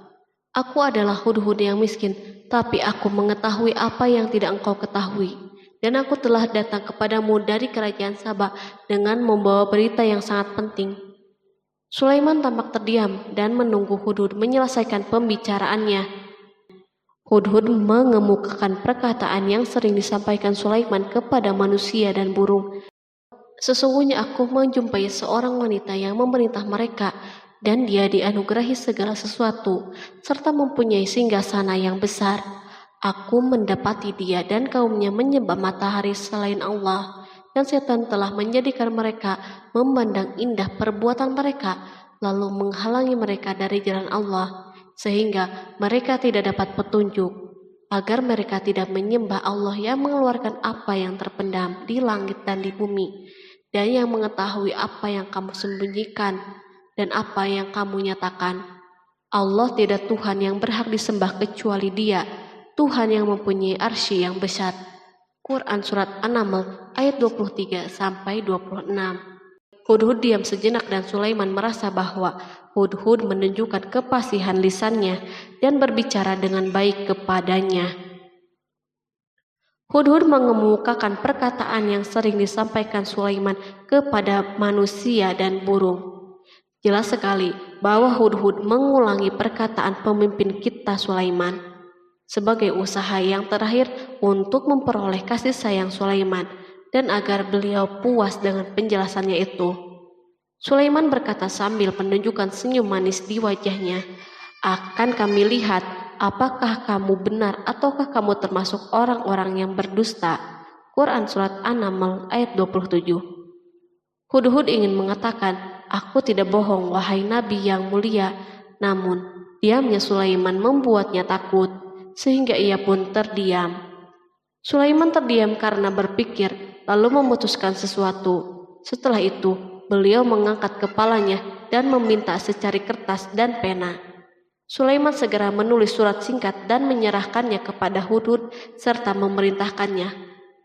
Aku adalah Hudhud yang miskin, tapi aku mengetahui apa yang tidak engkau ketahui. Dan aku telah datang kepadamu dari kerajaan Saba dengan membawa berita yang sangat penting. Sulaiman tampak terdiam dan menunggu Hudhud menyelesaikan pembicaraannya. Hudhud mengemukakan perkataan yang sering disampaikan Sulaiman kepada manusia dan burung. Sesungguhnya aku menjumpai seorang wanita yang memerintah mereka, dan dia dianugerahi segala sesuatu, serta mempunyai singgasana yang besar. Aku mendapati dia dan kaumnya menyembah matahari selain Allah, dan setan telah menjadikan mereka memandang indah perbuatan mereka, lalu menghalangi mereka dari jalan Allah, sehingga mereka tidak dapat petunjuk, agar mereka tidak menyembah Allah yang mengeluarkan apa yang terpendam di langit dan di bumi, dan yang mengetahui apa yang kamu sembunyikan dan apa yang kamu nyatakan. Allah tidak Tuhan yang berhak disembah kecuali Dia, Tuhan yang mempunyai arsy yang besar. Quran Surat An-Naml ayat 23-26. Hudhud diam sejenak dan Sulaiman merasa bahwa Hudhud menunjukkan kefasihan lisannya dan berbicara dengan baik kepadanya. Hudhud mengemukakan perkataan yang sering disampaikan Sulaiman kepada manusia dan burung. Jelas sekali bahwa Hudhud mengulangi perkataan pemimpin kita Sulaiman sebagai usaha yang terakhir untuk memperoleh kasih sayang Sulaiman dan agar beliau puas dengan penjelasannya itu. Sulaiman berkata sambil menunjukkan senyum manis di wajahnya, "Akan kami lihat apakah kamu benar ataukah kamu termasuk orang-orang yang berdusta." Quran Surat An-Naml ayat 27. Hudhud ingin mengatakan, "Aku tidak bohong, wahai Nabi yang mulia." Namun, diamnya Sulaiman membuatnya takut, sehingga ia pun terdiam. Sulaiman terdiam karena berpikir, lalu memutuskan sesuatu. Setelah itu, beliau mengangkat kepalanya dan meminta secari kertas dan pena. Sulaiman segera menulis surat singkat dan menyerahkannya kepada Hudhud serta memerintahkannya,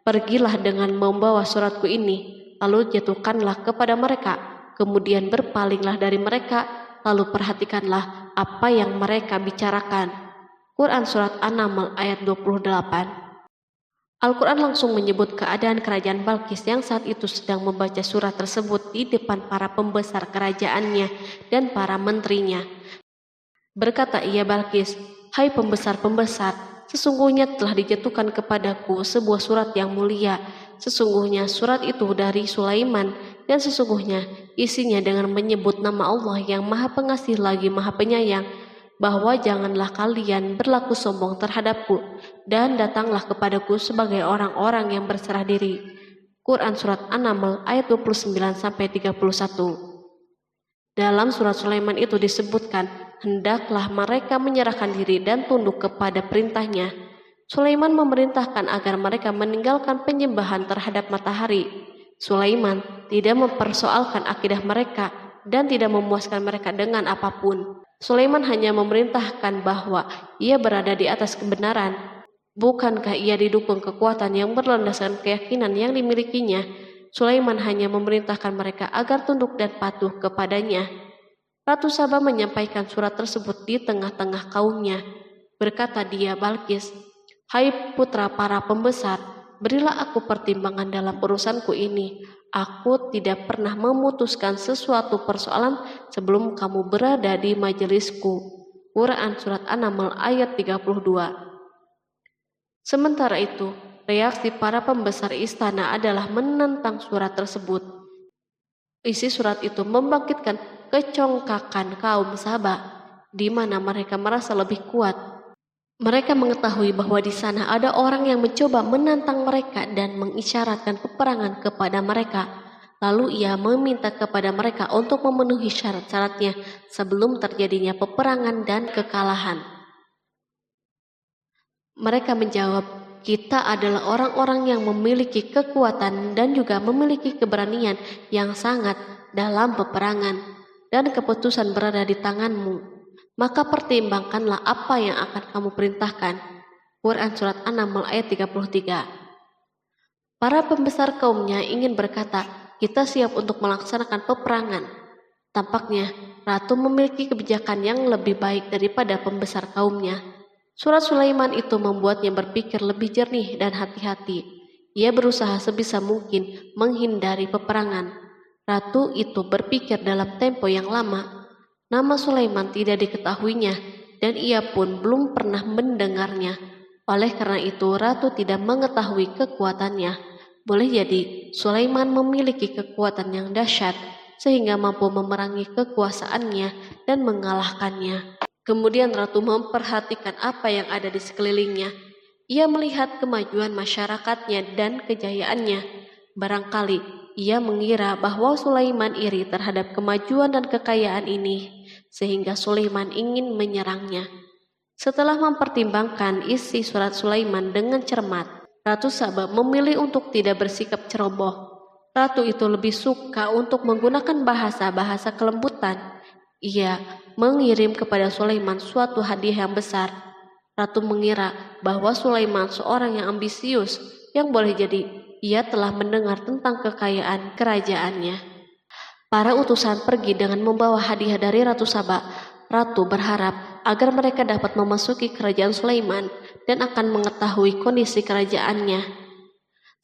"Pergilah dengan membawa suratku ini, lalu jatuhkanlah kepada mereka. Kemudian berpalinglah dari mereka, lalu perhatikanlah apa yang mereka bicarakan." Quran Surat An-Naml ayat 28. Al-Quran langsung menyebut keadaan kerajaan Balqis yang saat itu sedang membaca surat tersebut di depan para pembesar kerajaannya dan para menterinya. Berkata ia Balqis, "Hai pembesar-pembesar, sesungguhnya telah dijatuhkan kepadaku sebuah surat yang mulia. Sesungguhnya surat itu dari Sulaiman, dan sesungguhnya isinya dengan menyebut nama Allah yang Maha Pengasih lagi Maha Penyayang, bahwa janganlah kalian berlaku sombong terhadapku, dan datanglah kepadaku sebagai orang-orang yang berserah diri." Quran Surat An-Naml ayat 29-31. Dalam surat Sulaiman itu disebutkan, hendaklah mereka menyerahkan diri dan tunduk kepada perintahnya. Sulaiman memerintahkan agar mereka meninggalkan penyembahan terhadap matahari. Sulaiman tidak mempersoalkan akidah mereka dan tidak memuaskan mereka dengan apapun. Sulaiman hanya memerintahkan bahwa ia berada di atas kebenaran. Bukankah ia didukung kekuatan yang berlandaskan keyakinan yang dimilikinya? Sulaiman hanya memerintahkan mereka agar tunduk dan patuh kepadanya. Ratu Saba menyampaikan surat tersebut di tengah-tengah kaumnya. Berkata dia, Balkis, "Hai putra para pembesar, berilah aku pertimbangan dalam urusanku ini. Aku tidak pernah memutuskan sesuatu persoalan sebelum kamu berada di majelisku." Quran Surat An-Naml ayat 32. Sementara itu, reaksi para pembesar istana adalah menentang surat tersebut. Isi surat itu membangkitkan kecongkakan kaum Saba, di mana mereka merasa lebih kuat. Mereka mengetahui bahwa di sana ada orang yang mencoba menantang mereka dan mengisyaratkan peperangan kepada mereka. Lalu ia meminta kepada mereka untuk memenuhi syarat-syaratnya sebelum terjadinya peperangan dan kekalahan. Mereka menjawab, "Kita adalah orang-orang yang memiliki kekuatan dan juga memiliki keberanian yang sangat dalam peperangan, dan keputusan berada di tanganmu. Maka pertimbangkanlah apa yang akan kamu perintahkan." Quran Surat An-Naml ayat 33. Para pembesar kaumnya ingin berkata, "Kita siap untuk melaksanakan peperangan." Tampaknya ratu memiliki kebijakan yang lebih baik daripada pembesar kaumnya. Surat Sulaiman itu membuatnya berpikir lebih jernih dan hati-hati. Ia berusaha sebisa mungkin menghindari peperangan. Ratu itu berpikir dalam tempo yang lama. Nama Sulaiman tidak diketahuinya, dan ia pun belum pernah mendengarnya. Oleh karena itu, ratu tidak mengetahui kekuatannya. Boleh jadi Sulaiman memiliki kekuatan yang dahsyat sehingga mampu memerangi kekuasaannya dan mengalahkannya. Kemudian ratu memperhatikan apa yang ada di sekelilingnya. Ia melihat kemajuan masyarakatnya dan kejayaannya. Barangkali ia mengira bahwa Sulaiman iri terhadap kemajuan dan kekayaan ini, sehingga Sulaiman ingin menyerangnya. Setelah mempertimbangkan isi surat Sulaiman dengan cermat, Ratu Saba memilih untuk tidak bersikap ceroboh. Ratu itu lebih suka untuk menggunakan bahasa-bahasa kelembutan. Ia mengirim kepada Sulaiman suatu hadiah yang besar. Ratu mengira bahwa Sulaiman seorang yang ambisius, yang boleh jadi ia telah mendengar tentang kekayaan kerajaannya. Para utusan pergi dengan membawa hadiah dari Ratu Saba. Ratu berharap agar mereka dapat memasuki kerajaan Sulaiman dan akan mengetahui kondisi kerajaannya.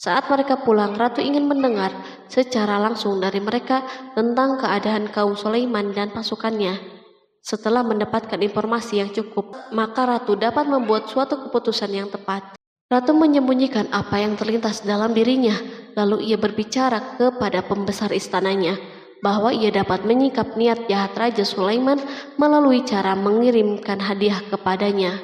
Saat mereka pulang, Ratu ingin mendengar secara langsung dari mereka tentang keadaan kaum Sulaiman dan pasukannya. Setelah mendapatkan informasi yang cukup, maka Ratu dapat membuat suatu keputusan yang tepat. Ratu menyembunyikan apa yang terlintas dalam dirinya, lalu ia berbicara kepada pembesar istananya bahwa ia dapat menyingkap niat jahat Raja Sulaiman melalui cara mengirimkan hadiah kepadanya.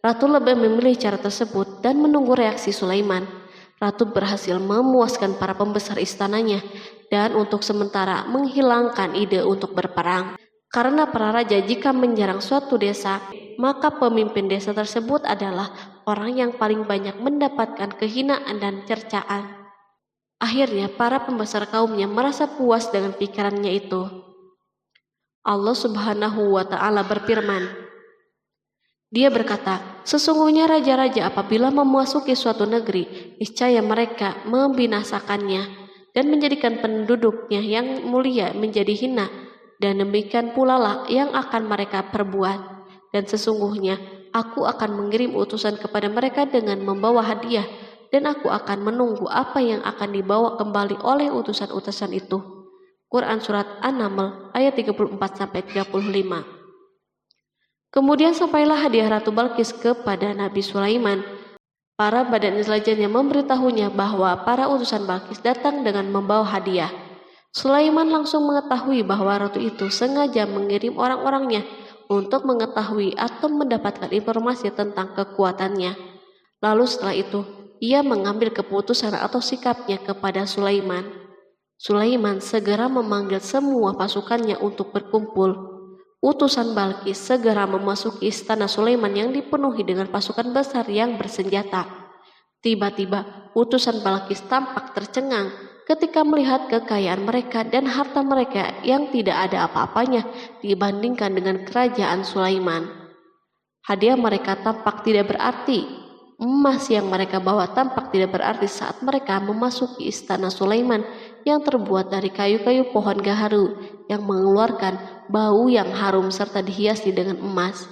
Ratu lebih memilih cara tersebut dan menunggu reaksi Sulaiman. Ratu berhasil memuaskan para pembesar istananya dan untuk sementara menghilangkan ide untuk berperang. Karena para raja jika menyerang suatu desa, maka pemimpin desa tersebut adalah orang yang paling banyak mendapatkan kehinaan dan cercaan. Akhirnya para pembesar kaumnya merasa puas dengan pikirannya itu. Allah Subhanahu wa Ta'ala berfirman, Dia berkata, "Sesungguhnya raja-raja apabila memasuki suatu negeri, niscaya mereka membinasakannya dan menjadikan penduduknya yang mulia menjadi hina, dan demikian pula lah yang akan mereka perbuat. Dan sesungguhnya aku akan mengirim utusan kepada mereka dengan membawa hadiah, dan aku akan menunggu apa yang akan dibawa kembali oleh utusan-utusan itu." Quran Surat An-Naml ayat 34-35. Kemudian sampailah hadiah Ratu Balkis kepada Nabi Sulaiman. Para badan intelijennya memberitahunya bahwa para utusan Balkis datang dengan membawa hadiah. Sulaiman langsung mengetahui bahwa ratu itu sengaja mengirim orang-orangnya untuk mengetahui atau mendapatkan informasi tentang kekuatannya. Lalu setelah itu, ia mengambil keputusan atau sikapnya kepada Sulaiman. Sulaiman segera memanggil semua pasukannya untuk berkumpul. Utusan Balkis segera memasuki istana Sulaiman yang dipenuhi dengan pasukan besar yang bersenjata. Tiba-tiba, utusan Balkis tampak tercengang ketika melihat kekayaan mereka dan harta mereka yang tidak ada apa-apanya dibandingkan dengan kerajaan Sulaiman. Hadiah mereka tampak tidak berarti. Emas yang mereka bawa tampak tidak berarti saat mereka memasuki istana Sulaiman yang terbuat dari kayu-kayu pohon gaharu yang mengeluarkan bau yang harum serta dihiasi dengan emas.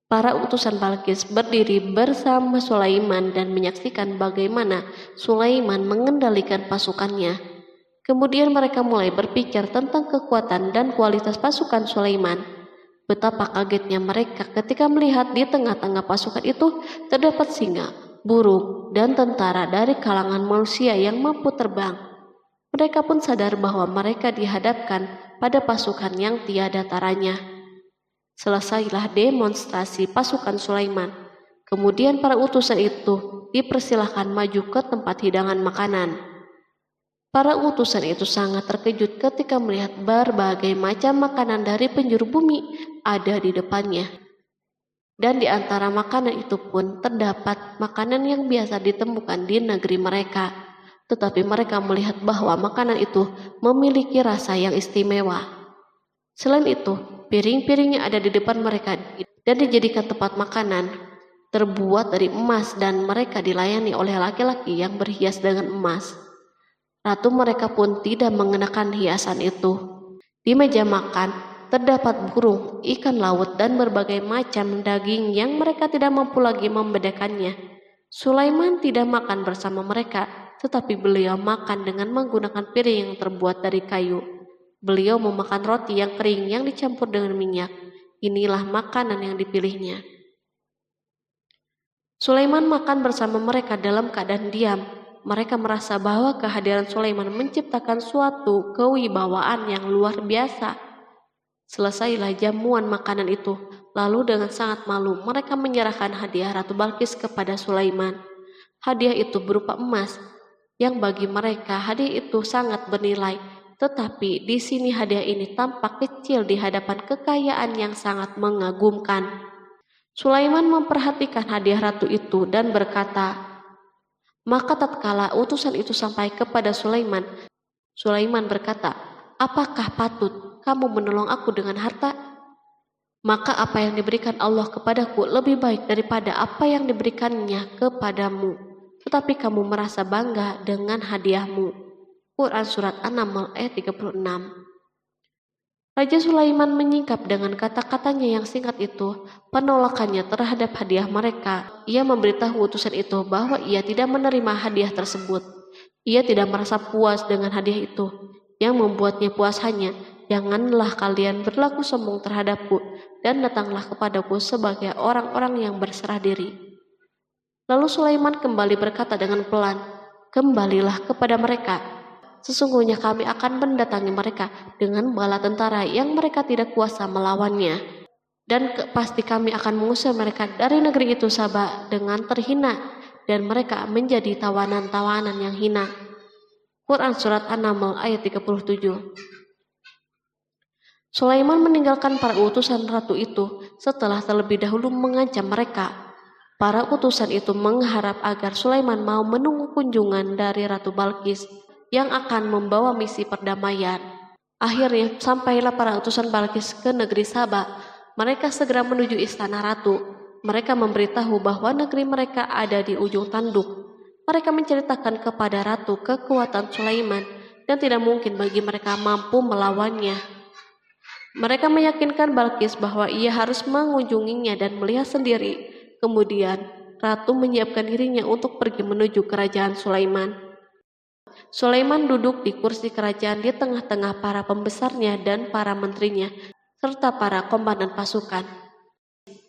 Para utusan Balkis berdiri bersama Sulaiman dan menyaksikan bagaimana Sulaiman mengendalikan pasukannya. Kemudian mereka mulai berpikir tentang kekuatan dan kualitas pasukan Sulaiman. Betapa kagetnya mereka ketika melihat di tengah-tengah pasukan itu terdapat singa, burung, dan tentara dari kalangan manusia yang mampu terbang. Mereka pun sadar bahwa mereka dihadapkan pada pasukan yang tiada taranya. Selesailah demonstrasi pasukan Sulaiman. Kemudian para utusan itu dipersilahkan maju ke tempat hidangan makanan. Para utusan itu sangat terkejut ketika melihat berbagai macam makanan dari penjuru bumi ada di depannya. Dan di antara makanan itu pun terdapat makanan yang biasa ditemukan di negeri mereka. Tetapi mereka melihat bahwa makanan itu memiliki rasa yang istimewa. Selain itu, piring-piring yang ada di depan mereka dan dijadikan tempat makanan terbuat dari emas dan mereka dilayani oleh laki-laki yang berhias dengan emas. Ratu mereka pun tidak mengenakan hiasan itu. Di meja makan terdapat burung, ikan laut, dan berbagai macam daging yang mereka tidak mampu lagi membedakannya. Sulaiman tidak makan bersama mereka, tetapi beliau makan dengan menggunakan piring yang terbuat dari kayu. Beliau memakan roti yang kering yang dicampur dengan minyak. Inilah makanan yang dipilihnya. Sulaiman makan bersama mereka dalam keadaan diam. Mereka merasa bahwa kehadiran Sulaiman menciptakan suatu kewibawaan yang luar biasa. Selesailah jamuan makanan itu. Lalu dengan sangat malu mereka menyerahkan hadiah Ratu Balkis kepada Sulaiman. Hadiah itu berupa emas, yang bagi mereka hadiah itu sangat bernilai. Tetapi di sini hadiah ini tampak kecil di hadapan kekayaan yang sangat mengagumkan. Sulaiman memperhatikan hadiah ratu itu dan berkata, maka tatkala utusan itu sampai kepada Sulaiman, Sulaiman berkata, apakah patut kamu menolong aku dengan harta? Maka apa yang diberikan Allah kepadaku lebih baik daripada apa yang diberikannya kepadamu. Tetapi kamu merasa bangga dengan hadiahmu. Quran Surat An-Naml ayat 36. Raja Sulaiman menyingkap dengan kata-katanya yang singkat itu penolakannya terhadap hadiah mereka. Ia memberitahu utusan itu bahwa ia tidak menerima hadiah tersebut. Ia tidak merasa puas dengan hadiah itu. Yang membuatnya puas hanya, janganlah kalian berlaku sombong terhadapku dan datanglah kepadaku sebagai orang-orang yang berserah diri. Lalu Sulaiman kembali berkata dengan pelan, kembalilah kepada mereka. Sesungguhnya kami akan mendatangi mereka dengan bala tentara yang mereka tidak kuasa melawannya. Dan pasti kami akan mengusir mereka dari negeri itu Saba dengan terhina dan mereka menjadi tawanan-tawanan yang hina. Quran Surat An-Naml ayat 37. Sulaiman meninggalkan para utusan ratu itu setelah terlebih dahulu mengancam mereka. Para utusan itu mengharap agar Sulaiman mau menunggu kunjungan dari Ratu Balkis yang akan membawa misi perdamaian. Akhirnya sampailah para utusan Balkis ke negeri Saba. Mereka segera menuju istana ratu. Mereka memberitahu bahwa negeri mereka ada di ujung tanduk. Mereka menceritakan kepada ratu kekuatan Sulaiman dan tidak mungkin bagi mereka mampu melawannya. Mereka meyakinkan Balkis bahwa ia harus mengunjunginya dan melihat sendiri. Kemudian ratu menyiapkan dirinya untuk pergi menuju kerajaan Sulaiman. Sulaiman duduk di kursi kerajaan di tengah-tengah para pembesarnya dan para menterinya, serta para komandan pasukan.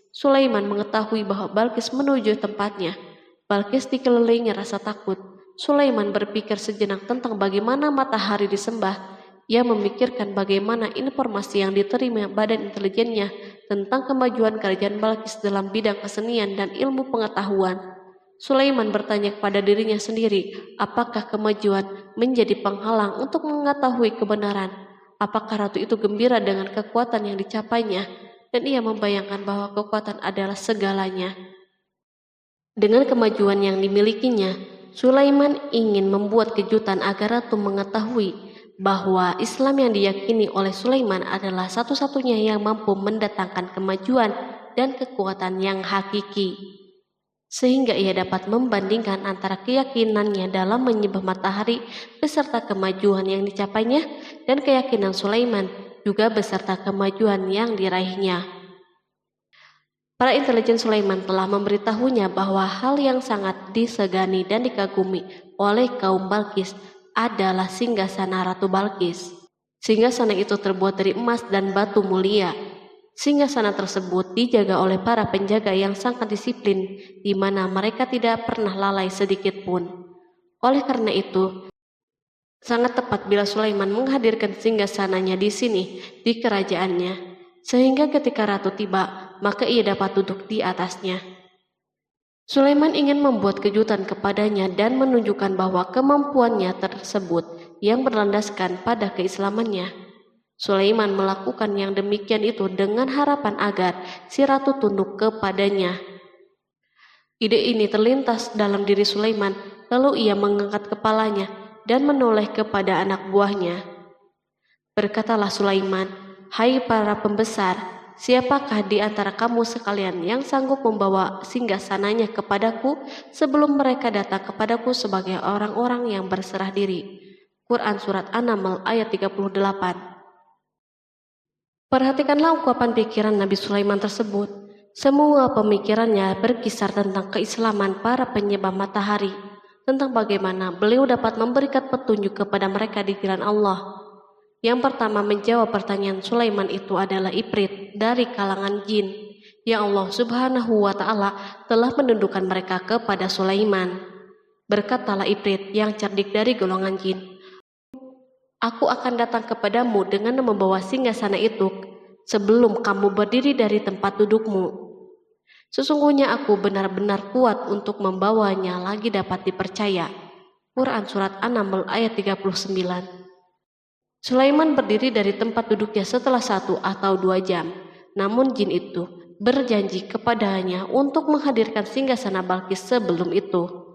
Sulaiman mengetahui bahwa Balkis menuju tempatnya. Balkis dikelilingi rasa takut. Sulaiman berpikir sejenak tentang bagaimana matahari disembah. Ia memikirkan bagaimana informasi yang diterima badan intelijennya tentang kemajuan kerajaan Balkis dalam bidang kesenian dan ilmu pengetahuan. Sulaiman bertanya kepada dirinya sendiri, apakah kemajuan menjadi penghalang untuk mengetahui kebenaran? Apakah ratu itu gembira dengan kekuatan yang dicapainya? Dan ia membayangkan bahwa kekuatan adalah segalanya. Dengan kemajuan yang dimilikinya, Sulaiman ingin membuat kejutan agar ratu mengetahui bahwa Islam yang diyakini oleh Sulaiman adalah satu-satunya yang mampu mendatangkan kemajuan dan kekuatan yang hakiki. sehingga ia dapat membandingkan antara keyakinannya dalam menyembah matahari beserta kemajuan yang dicapainya dan keyakinan Sulaiman juga beserta kemajuan yang diraihnya. Para intelijen Sulaiman telah memberitahunya bahwa hal yang sangat disegani dan dikagumi oleh kaum Balkis adalah singgasana Ratu Balkis. Singgasana itu terbuat dari emas dan batu mulia. Singgasana tersebut dijaga oleh para penjaga yang sangat disiplin, di mana mereka tidak pernah lalai sedikit pun. Oleh karena itu, sangat tepat bila Sulaiman menghadirkan singgasananya di sini, di kerajaannya, sehingga ketika ratu tiba, maka ia dapat duduk di atasnya. Sulaiman ingin membuat kejutan kepadanya dan menunjukkan bahwa kemampuannya tersebut yang berlandaskan pada keislamannya. Sulaiman melakukan yang demikian itu dengan harapan agar si ratu tunduk kepadanya. Ide ini terlintas dalam diri Sulaiman, lalu ia mengangkat kepalanya dan menoleh kepada anak buahnya. Berkatalah Sulaiman, "Hai para pembesar, siapakah di antara kamu sekalian yang sanggup membawa singgasananya kepadaku sebelum mereka datang kepadaku sebagai orang-orang yang berserah diri?" Quran Surat An-Naml ayat 38. Perhatikanlah ungkapan pikiran Nabi Sulaiman tersebut. Semua pemikirannya berkisar tentang keislaman para penyembah matahari, tentang bagaimana beliau dapat memberikan petunjuk kepada mereka di jalan Allah. Yang pertama menjawab pertanyaan Sulaiman itu adalah Ifrit dari kalangan jin, yang Allah Subhanahu wa Ta'ala telah menundukkan mereka kepada Sulaiman. Berkatalah Ifrit yang cerdik dari golongan jin, "Aku akan datang kepadamu dengan membawa singgasana itu sebelum kamu berdiri dari tempat dudukmu. Sesungguhnya aku benar-benar kuat untuk membawanya lagi dapat dipercaya." Quran Surat An-Naml ayat 39. Sulaiman berdiri dari tempat duduknya setelah 1 atau 2 jam. Namun jin itu berjanji kepadanya untuk menghadirkan singgasana Balkis sebelum itu.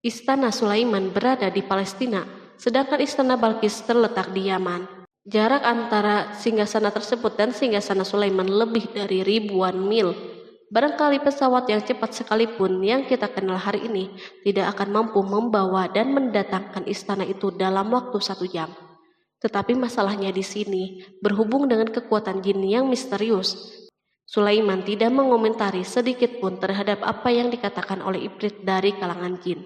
Istana Sulaiman berada di Palestina, sedangkan istana Balkis terletak di Yaman. Jarak antara singgasana tersebut dan singgasana Sulaiman lebih dari ribuan mil. Barangkali pesawat yang cepat sekalipun yang kita kenal hari ini tidak akan mampu membawa dan mendatangkan istana itu dalam waktu 1 jam. Tetapi masalahnya di sini berhubung dengan kekuatan jin yang misterius. Sulaiman tidak mengomentari sedikit pun terhadap apa yang dikatakan oleh Ifrit dari kalangan jin.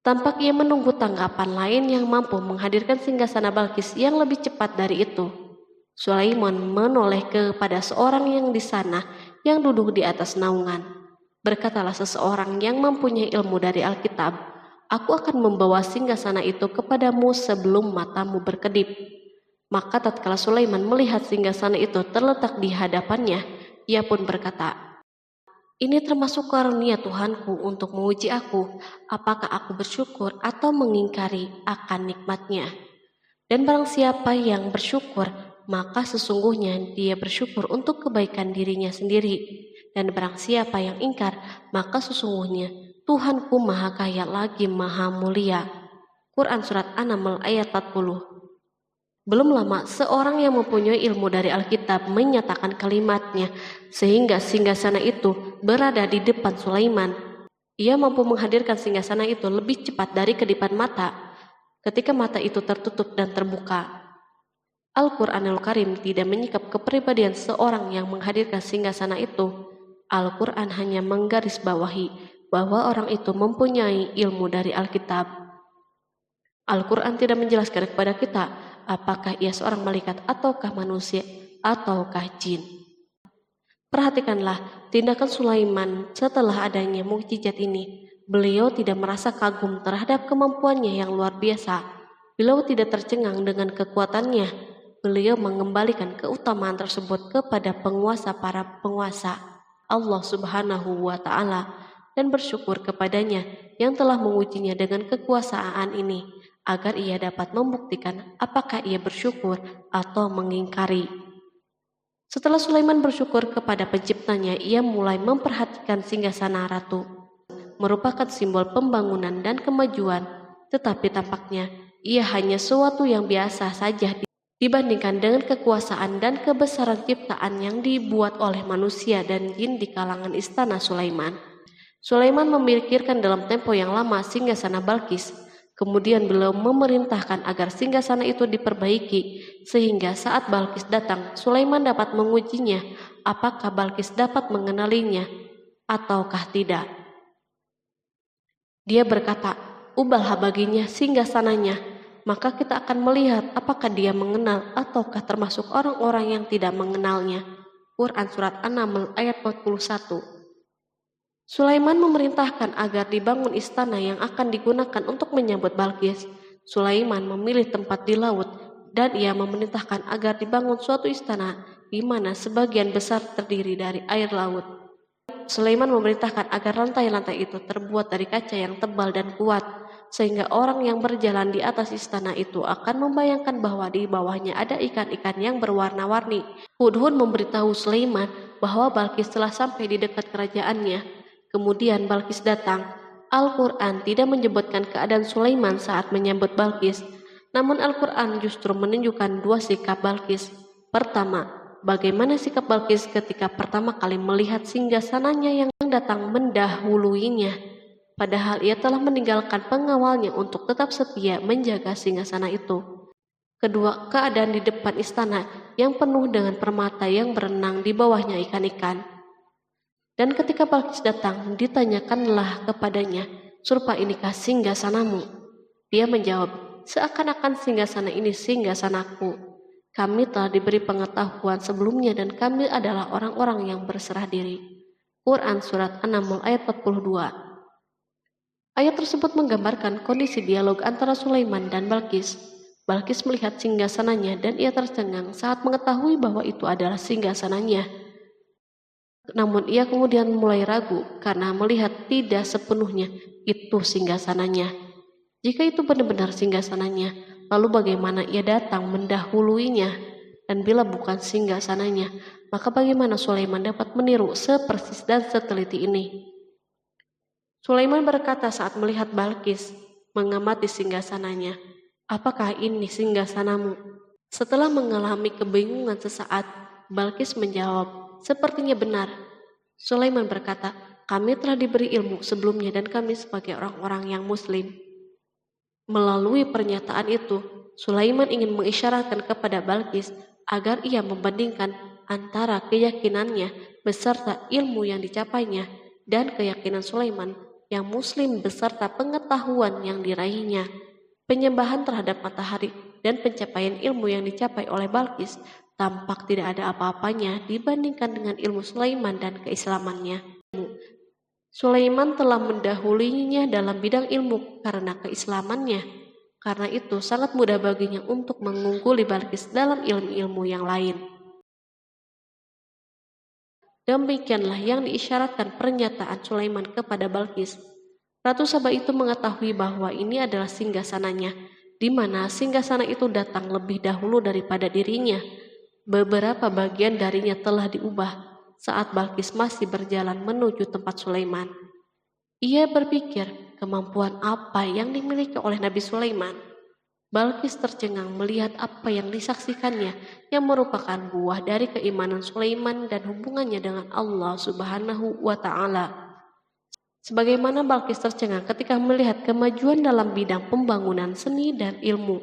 Tampak ia menunggu tanggapan lain yang mampu menghadirkan singgasana Balkis yang lebih cepat dari itu. Sulaiman menoleh kepada seorang yang di sana yang duduk di atas naungan. Berkatalah seseorang yang mempunyai ilmu dari Alkitab, "Aku akan membawa singgasana itu kepadamu sebelum matamu berkedip." Maka tatkala Sulaiman melihat singgasana itu terletak di hadapannya, ia pun berkata, "Ini termasuk karunia Tuhanku untuk menguji aku, apakah aku bersyukur atau mengingkari akan nikmatnya. Dan barang siapa yang bersyukur, maka sesungguhnya dia bersyukur untuk kebaikan dirinya sendiri. Dan barang siapa yang ingkar, maka sesungguhnya Tuhanku maha kaya lagi maha mulia." Quran Surat An-Naml ayat 40. Belum lama, seorang yang mempunyai ilmu dari Alkitab menyatakan kalimatnya, sehingga singgasana itu berada di depan Sulaiman. Ia mampu menghadirkan singgasana itu lebih cepat dari kedipan mata, ketika mata itu tertutup dan terbuka. Al-Quranul Karim tidak menyikap kepribadian seorang yang menghadirkan singgasana itu. Al-Quran hanya menggarisbawahi bahwa orang itu mempunyai ilmu dari Alkitab. Al-Quran tidak menjelaskan kepada kita apakah ia seorang malaikat ataukah manusia ataukah jin. Perhatikanlah tindakan Sulaiman setelah adanya mukjizat ini. Beliau tidak merasa kagum terhadap kemampuannya yang luar biasa. Beliau tidak tercengang dengan kekuatannya. Beliau mengembalikan keutamaan tersebut kepada penguasa para penguasa, Allah Subhanahu wa Ta'ala, dan bersyukur kepadanya yang telah mengujinya dengan kekuasaan ini, agar ia dapat membuktikan apakah ia bersyukur atau mengingkari. Setelah Sulaiman bersyukur kepada penciptanya, ia mulai memperhatikan singgasana ratu. Merupakan simbol pembangunan dan kemajuan, tetapi tampaknya ia hanya sesuatu yang biasa saja dibandingkan dengan kekuasaan dan kebesaran ciptaan yang dibuat oleh manusia dan jin di kalangan istana Sulaiman. Sulaiman memikirkan dalam tempo yang lama singgasana Balkis. Kemudian beliau memerintahkan agar singgasana itu diperbaiki, sehingga saat Balkis datang, Sulaiman dapat mengujinya apakah Balkis dapat mengenalinya ataukah tidak. Dia berkata, "Ubahlah baginya singgasananya, maka kita akan melihat apakah dia mengenal ataukah termasuk orang-orang yang tidak mengenalnya." Quran Surat An-Naml ayat 41. Sulaiman memerintahkan agar dibangun istana yang akan digunakan untuk menyambut Balkis. Sulaiman memilih tempat di laut dan ia memerintahkan agar dibangun suatu istana di mana sebagian besar terdiri dari air laut. Sulaiman memerintahkan agar lantai-lantai itu terbuat dari kaca yang tebal dan kuat, sehingga orang yang berjalan di atas istana itu akan membayangkan bahwa di bawahnya ada ikan-ikan yang berwarna-warni. Hudhud memberitahu Sulaiman bahwa Balkis telah sampai di dekat kerajaannya. Kemudian Balkis datang. Al-Quran tidak menyebutkan keadaan Sulaiman saat menyambut Balkis, namun Al-Quran justru menunjukkan dua sikap Balkis. Pertama, bagaimana sikap Balkis ketika pertama kali melihat singgasananya yang datang mendahuluinya, padahal ia telah meninggalkan pengawalnya untuk tetap setia menjaga singgasana itu. Kedua, keadaan di depan istana yang penuh dengan permata yang berenang di bawahnya ikan-ikan. Dan ketika Balkis datang, ditanyakanlah kepadanya, "Serupa inikah singgasanamu?" Dia menjawab, "Seakan-akan singgasana ini singgasanaku. Kami telah diberi pengetahuan sebelumnya dan kami adalah orang-orang yang berserah diri." Quran Surat An-Naml ayat 42. Ayat tersebut menggambarkan kondisi dialog antara Sulaiman dan Balkis. Balkis melihat singgasananya dan ia tercengang saat mengetahui bahwa itu adalah singgasananya. Namun ia kemudian mulai ragu karena melihat tidak sepenuhnya itu singgasananya. Jika itu benar-benar singgasananya, lalu bagaimana ia datang mendahuluinya? Dan bila bukan singgasananya, maka bagaimana Sulaiman dapat meniru sepersis dan seteliti ini? Sulaiman berkata saat melihat Balkis mengamati singgasananya, "Apakah ini singgasanamu?" Setelah mengalami kebingungan sesaat, Balkis menjawab, "Sepertinya benar." Sulaiman berkata, "Kami telah diberi ilmu sebelumnya dan kami sebagai orang-orang yang muslim." Melalui pernyataan itu, Sulaiman ingin mengisyaratkan kepada Balkis agar ia membandingkan antara keyakinannya beserta ilmu yang dicapainya dan keyakinan Sulaiman yang muslim beserta pengetahuan yang diraihnya. Penyembahan terhadap matahari dan pencapaian ilmu yang dicapai oleh Balkis tampak tidak ada apa-apanya dibandingkan dengan ilmu Sulaiman dan keislamannya. Sulaiman telah mendahulinya dalam bidang ilmu karena keislamannya. Karena itu sangat mudah baginya untuk mengungguli Balkis dalam ilmu-ilmu yang lain. Demikianlah yang diisyaratkan pernyataan Sulaiman kepada Balkis. Ratu Saba itu mengetahui bahwa ini adalah singgasananya, di mana singgasana itu datang lebih dahulu daripada dirinya. Beberapa bagian darinya telah diubah saat Balkis masih berjalan menuju tempat Sulaiman. Ia berpikir kemampuan apa yang dimiliki oleh Nabi Sulaiman. Balkis tercengang melihat apa yang disaksikannya yang merupakan buah dari keimanan Sulaiman dan hubungannya dengan Allah Subhanahu wa Ta'ala. Sebagaimana Balkis tercengang ketika melihat kemajuan dalam bidang pembangunan seni dan ilmu,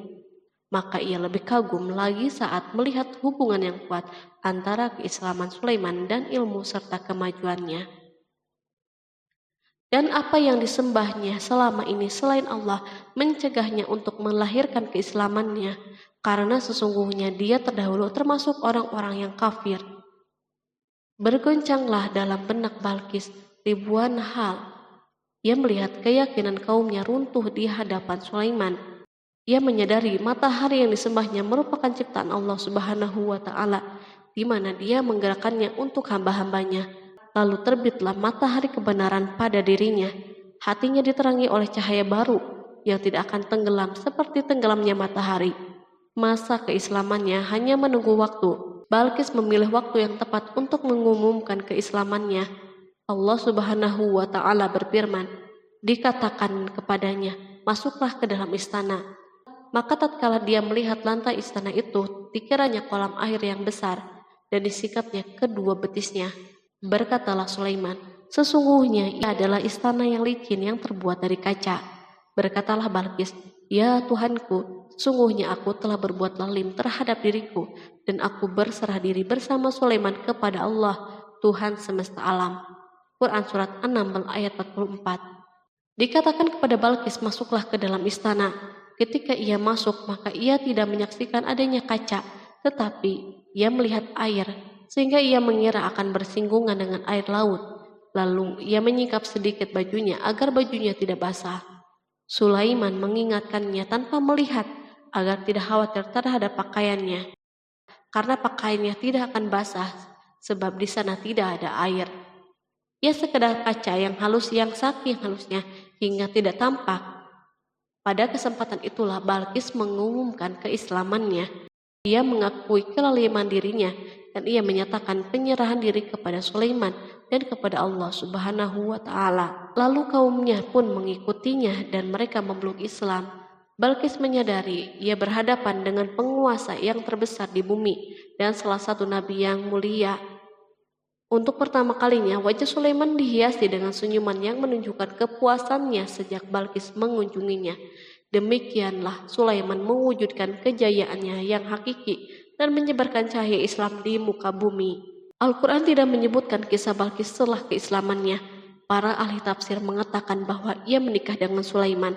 maka ia lebih kagum lagi saat melihat hubungan yang kuat antara keislaman Sulaiman dan ilmu serta kemajuannya. Dan apa yang disembahnya selama ini selain Allah mencegahnya untuk melahirkan keislamannya, karena sesungguhnya dia terdahulu termasuk orang-orang yang kafir. Bergoncanglah dalam benak Balkis ribuan hal. Ia melihat keyakinan kaumnya runtuh di hadapan Sulaiman. Ia menyadari matahari yang disembahnya merupakan ciptaan Allah Subhanahu wa Ta'ala, di mana dia menggerakkannya untuk hamba-hambanya. Lalu terbitlah matahari kebenaran pada dirinya. Hatinya diterangi oleh cahaya baru yang tidak akan tenggelam seperti tenggelamnya matahari. Masa keislamannya hanya menunggu waktu. Balkis memilih waktu yang tepat untuk mengumumkan keislamannya. Allah Subhanahu wa Ta'ala berfirman, dikatakan kepadanya, "Masuklah ke dalam istana." Maka tatkala dia melihat lantai istana itu, dikiranya kolam air yang besar dan disikapnya kedua betisnya. Berkatalah Sulaiman, Sesungguhnya ia adalah istana yang licin yang terbuat dari kaca. Berkatalah Balqis, "Ya Tuhanku, sesungguhnya aku telah berbuat zalim terhadap diriku, dan aku berserah diri bersama Sulaiman kepada Allah, Tuhan semesta alam." Quran Surat 6 ayat 44. Dikatakan kepada Balqis, masuklah ke dalam istana. Ketika ia masuk, maka ia tidak menyaksikan adanya kaca, tetapi ia melihat air, sehingga ia mengira akan bersinggungan dengan air laut. Lalu ia menyingkap sedikit bajunya agar bajunya tidak basah. Sulaiman mengingatkannya tanpa melihat agar tidak khawatir terhadap pakaiannya, karena pakaiannya tidak akan basah sebab di sana tidak ada air. Ia sekedar kaca yang halus yang saking halusnya hingga tidak tampak. Pada kesempatan itulah Balqis mengumumkan keislamannya. Ia mengakui kelaliman dirinya dan ia menyatakan penyerahan diri kepada Sulaiman dan kepada Allah Subhanahu wa Ta'ala. Lalu kaumnya pun mengikutinya dan mereka memeluk Islam. Balqis menyadari ia berhadapan dengan penguasa yang terbesar di bumi dan salah satu nabi yang mulia. Untuk pertama kalinya wajah Sulaiman dihiasi dengan senyuman yang menunjukkan kepuasannya sejak Balqis mengunjunginya. Demikianlah Sulaiman mewujudkan kejayaannya yang hakiki dan menyebarkan cahaya Islam di muka bumi. Al-Quran tidak menyebutkan kisah Balqis setelah keislamannya. Para ahli tafsir mengatakan bahwa ia menikah dengan Sulaiman.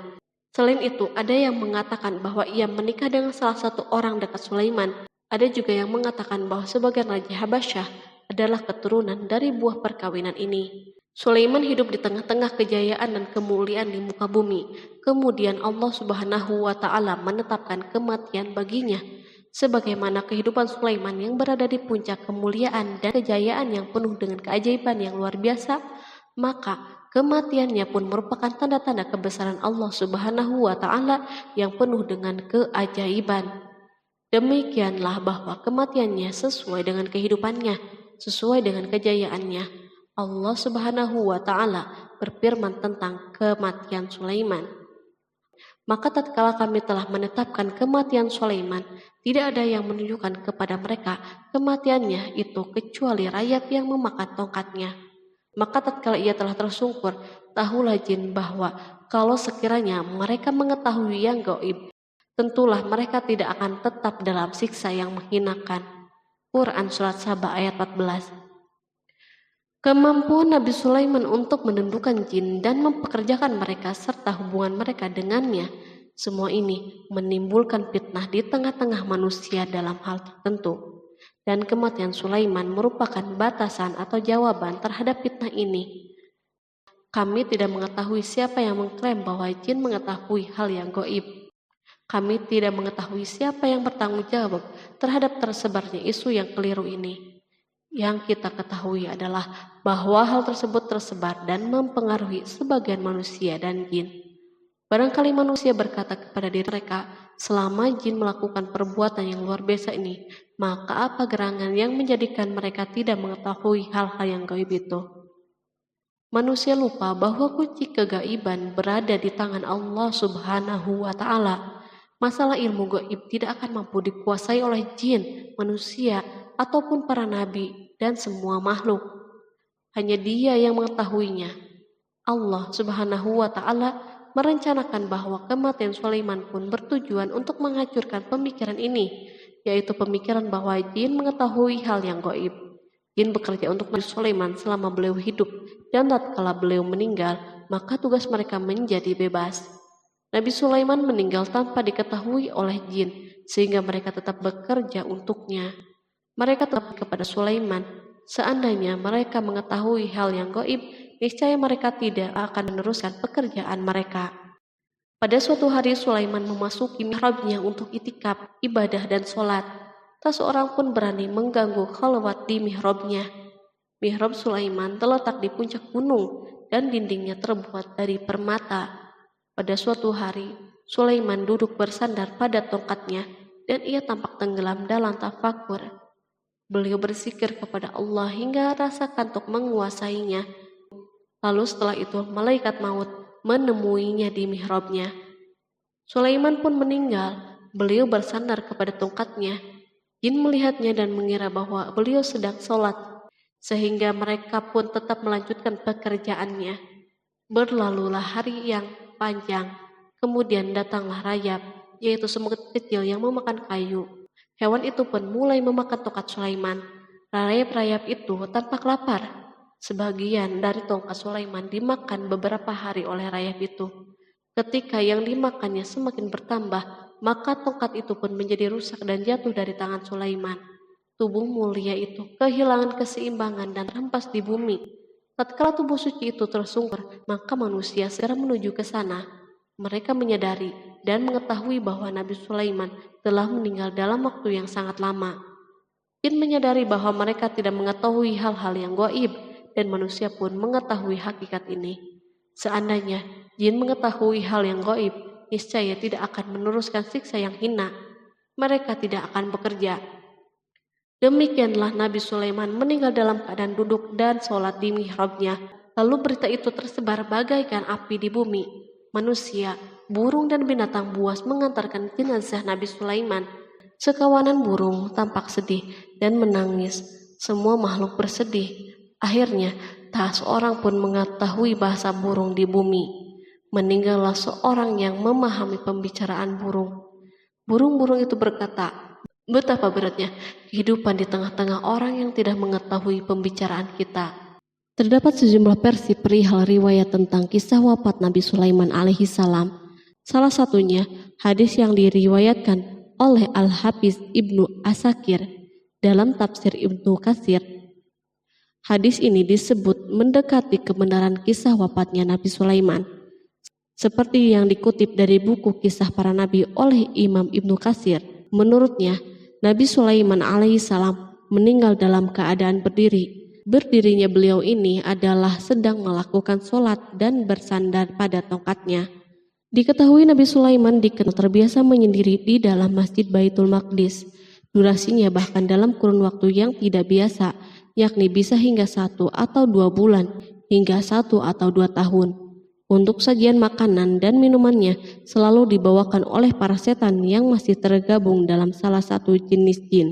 Selain itu, ada yang mengatakan bahwa ia menikah dengan salah satu orang dekat Sulaiman. Ada juga yang mengatakan bahwa sebagian Raja Habasyah adalah keturunan dari buah perkawinan ini. Sulaiman hidup di tengah-tengah kejayaan dan kemuliaan di muka bumi. Kemudian Allah Subhanahu wa Ta'ala menetapkan kematian baginya. Sebagaimana kehidupan Sulaiman yang berada di puncak kemuliaan dan kejayaan yang penuh dengan keajaiban yang luar biasa, maka kematiannya pun merupakan tanda-tanda kebesaran Allah Subhanahu wa Ta'ala yang penuh dengan keajaiban. Demikianlah bahwa kematiannya sesuai dengan kehidupannya, sesuai dengan kejayaannya. Allah Subhanahu wa Ta'ala berfirman tentang kematian Sulaiman. Maka tatkala kami telah menetapkan kematian Sulaiman, tidak ada yang menunjukkan kepada mereka kematiannya itu kecuali rayap yang memakan tongkatnya. Maka tatkala ia telah tersungkur, tahulah jin bahwa kalau sekiranya mereka mengetahui yang gaib, tentulah mereka tidak akan tetap dalam siksa yang menghinakan. Quran Surat Saba ayat 14. Kemampuan Nabi Sulaiman untuk menundukkan jin dan mempekerjakan mereka serta hubungan mereka dengannya, semua ini menimbulkan fitnah di tengah-tengah manusia dalam hal tertentu. Dan kematian Sulaiman merupakan batasan atau jawaban terhadap fitnah ini. Kami tidak mengetahui siapa yang mengklaim bahwa jin mengetahui hal yang gaib. Kami tidak mengetahui siapa yang bertanggung jawab terhadap tersebarnya isu yang keliru ini. Yang kita ketahui adalah bahwa hal tersebut tersebar dan mempengaruhi sebagian manusia dan jin. Barangkali manusia berkata kepada diri mereka, selama jin melakukan perbuatan yang luar biasa ini, maka apa gerangan yang menjadikan mereka tidak mengetahui hal-hal yang gaib itu? Manusia lupa bahwa kunci kegaiban berada di tangan Allah Subhanahu wa Ta'ala. Masalah ilmu gaib tidak akan mampu dikuasai oleh jin, manusia, ataupun para nabi dan semua makhluk. Hanya Dia yang mengetahuinya. Allah Subhanahu wa Ta'ala merencanakan bahwa kematian Sulaiman pun bertujuan untuk menghancurkan pemikiran ini, yaitu pemikiran bahwa jin mengetahui hal yang gaib. Jin bekerja untuk Nabi Sulaiman selama beliau hidup, dan tatkala beliau meninggal, maka tugas mereka menjadi bebas. Nabi Sulaiman meninggal tanpa diketahui oleh jin, sehingga mereka tetap bekerja untuknya. Mereka tetap kepada Sulaiman. Seandainya mereka mengetahui hal yang gaib, niscaya mereka tidak akan meneruskan pekerjaan mereka. Pada suatu hari Sulaiman memasuki mihrabnya untuk itikaf, ibadah dan sholat. Tak seorang pun berani mengganggu khalwat di mihrabnya. Mihrab Sulaiman terletak di puncak gunung dan dindingnya terbuat dari permata. Pada suatu hari, Sulaiman duduk bersandar pada tongkatnya dan ia tampak tenggelam dalam tafakur. Beliau berzikir kepada Allah hingga rasa kantuk menguasainya. Lalu setelah itu malaikat maut menemuinya di mihrabnya. Sulaiman pun meninggal. Beliau bersandar kepada tongkatnya. Jin melihatnya dan mengira bahwa beliau sedang sholat. sehingga mereka pun tetap melanjutkan pekerjaannya. Berlalulah hari yang panjang, kemudian datanglah rayap, yaitu semut kecil yang memakan kayu. Hewan itu pun mulai memakan tongkat Sulaiman. Rayap-rayap itu tampak lapar. Sebagian dari tongkat Sulaiman dimakan beberapa hari oleh rayap itu. Ketika yang dimakannya semakin bertambah, maka tongkat itu pun menjadi rusak dan jatuh dari tangan Sulaiman. Tubuh mulia itu kehilangan keseimbangan dan terhempas di bumi. Tatkala tubuh suci itu tersungkur, maka manusia segera menuju ke sana. Mereka menyadari dan mengetahui bahwa Nabi Sulaiman telah meninggal dalam waktu yang sangat lama. Jin menyadari bahwa mereka tidak mengetahui hal-hal yang gaib, dan manusia pun mengetahui hakikat ini. Seandainya jin mengetahui hal yang gaib, niscaya tidak akan meneruskan siksa yang hina. Mereka tidak akan bekerja. Demikianlah Nabi Sulaiman meninggal dalam keadaan duduk dan sholat di mihrabnya. Lalu berita itu tersebar bagaikan api di bumi. Manusia, burung dan binatang buas mengantarkan jenazah Nabi Sulaiman. Sekawanan burung tampak sedih dan menangis. Semua makhluk bersedih. Akhirnya, tak seorang pun mengetahui bahasa burung di bumi. Meninggallah seorang yang memahami pembicaraan burung. Burung-burung itu berkata, "Betapa beratnya kehidupan di tengah-tengah orang yang tidak mengetahui pembicaraan kita." Terdapat sejumlah versi perihal riwayat tentang kisah wafat Nabi Sulaiman alaihi salam. Salah satunya hadis yang diriwayatkan oleh Al-Hafiz Ibnu Asakir dalam tafsir Ibnu Katsir. Hadis ini disebut mendekati kebenaran kisah wafatnya Nabi Sulaiman. Seperti yang dikutip dari buku Kisah Para Nabi oleh Imam Ibnu Katsir. Menurutnya, Nabi Sulaiman alaihissalam meninggal dalam keadaan berdiri. Berdirinya beliau ini adalah sedang melakukan sholat dan bersandar pada tongkatnya. Diketahui Nabi Sulaiman dikenal terbiasa menyendiri di dalam Masjid Baitul Maqdis. Durasinya bahkan dalam kurun waktu yang tidak biasa, yakni bisa hingga 1 atau 2 bulan, hingga 1 atau 2 tahun. Untuk sajian makanan dan minumannya selalu dibawakan oleh para setan yang masih tergabung dalam salah satu jenis jin.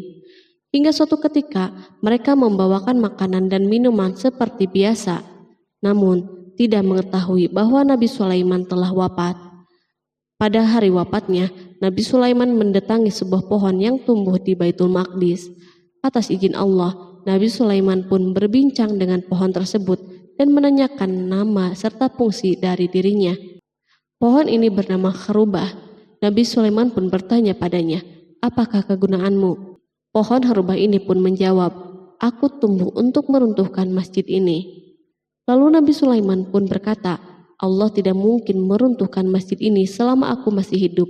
Hingga suatu ketika mereka membawakan makanan dan minuman seperti biasa, namun tidak mengetahui bahwa Nabi Sulaiman telah wafat. Pada hari wafatnya, Nabi Sulaiman mendatangi sebuah pohon yang tumbuh di Baitul Maqdis. Atas izin Allah, Nabi Sulaiman pun berbincang dengan pohon tersebut dan menanyakan nama serta fungsi dari dirinya. Pohon ini bernama Kharubah. Nabi Sulaiman pun bertanya padanya, "Apakah kegunaanmu?" Pohon Kharubah ini pun menjawab, "Aku tumbuh untuk meruntuhkan masjid ini." Lalu Nabi Sulaiman pun berkata, "Allah tidak mungkin meruntuhkan masjid ini selama aku masih hidup.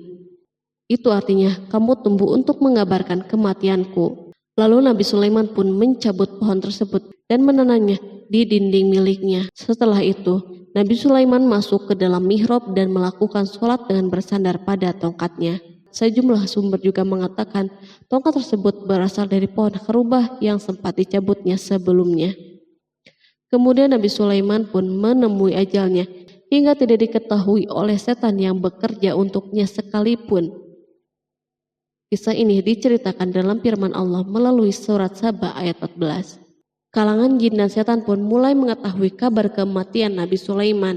Itu artinya kamu tumbuh untuk mengabarkan kematianku." Lalu Nabi Sulaiman pun mencabut pohon tersebut dan menanamnya di dinding miliknya. Setelah itu, Nabi Sulaiman masuk ke dalam mihrab dan melakukan sholat dengan bersandar pada tongkatnya. Sejumlah sumber juga mengatakan tongkat tersebut berasal dari pohon Kharubah yang sempat dicabutnya sebelumnya. Kemudian Nabi Sulaiman pun menemui ajalnya hingga tidak diketahui oleh setan yang bekerja untuknya sekalipun. Kisah ini diceritakan dalam firman Allah melalui surat Saba ayat 14. Kalangan jin dan setan pun mulai mengetahui kabar kematian Nabi Sulaiman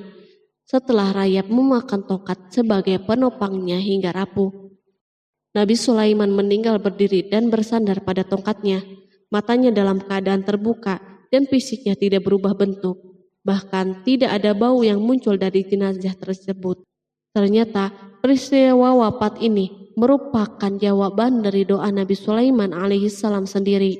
setelah rayap memakan tongkat sebagai penopangnya hingga rapuh. Nabi Sulaiman meninggal berdiri dan bersandar pada tongkatnya. Matanya dalam keadaan terbuka dan fisiknya tidak berubah bentuk. Bahkan tidak ada bau yang muncul dari jenazah tersebut. Ternyata peristiwa wafat ini merupakan jawaban dari doa Nabi Sulaiman alaihissalam sendiri.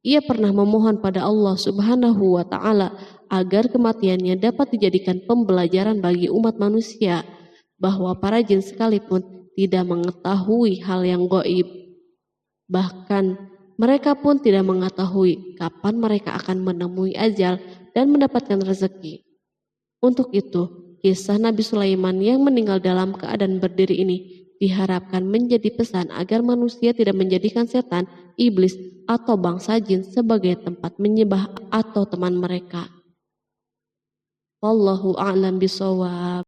Ia pernah memohon pada Allah Subhanahu wa Ta'ala agar kematiannya dapat dijadikan pembelajaran bagi umat manusia, bahwa para jin sekalipun tidak mengetahui hal yang gaib. Bahkan mereka pun tidak mengetahui kapan mereka akan menemui ajal dan mendapatkan rezeki. Untuk itu, kisah Nabi Sulaiman yang meninggal dalam keadaan berdiri ini diharapkan menjadi pesan agar manusia tidak menjadikan setan, iblis, atau bangsa jin sebagai tempat menyembah atau teman mereka. Wallahu a'lam bishawab.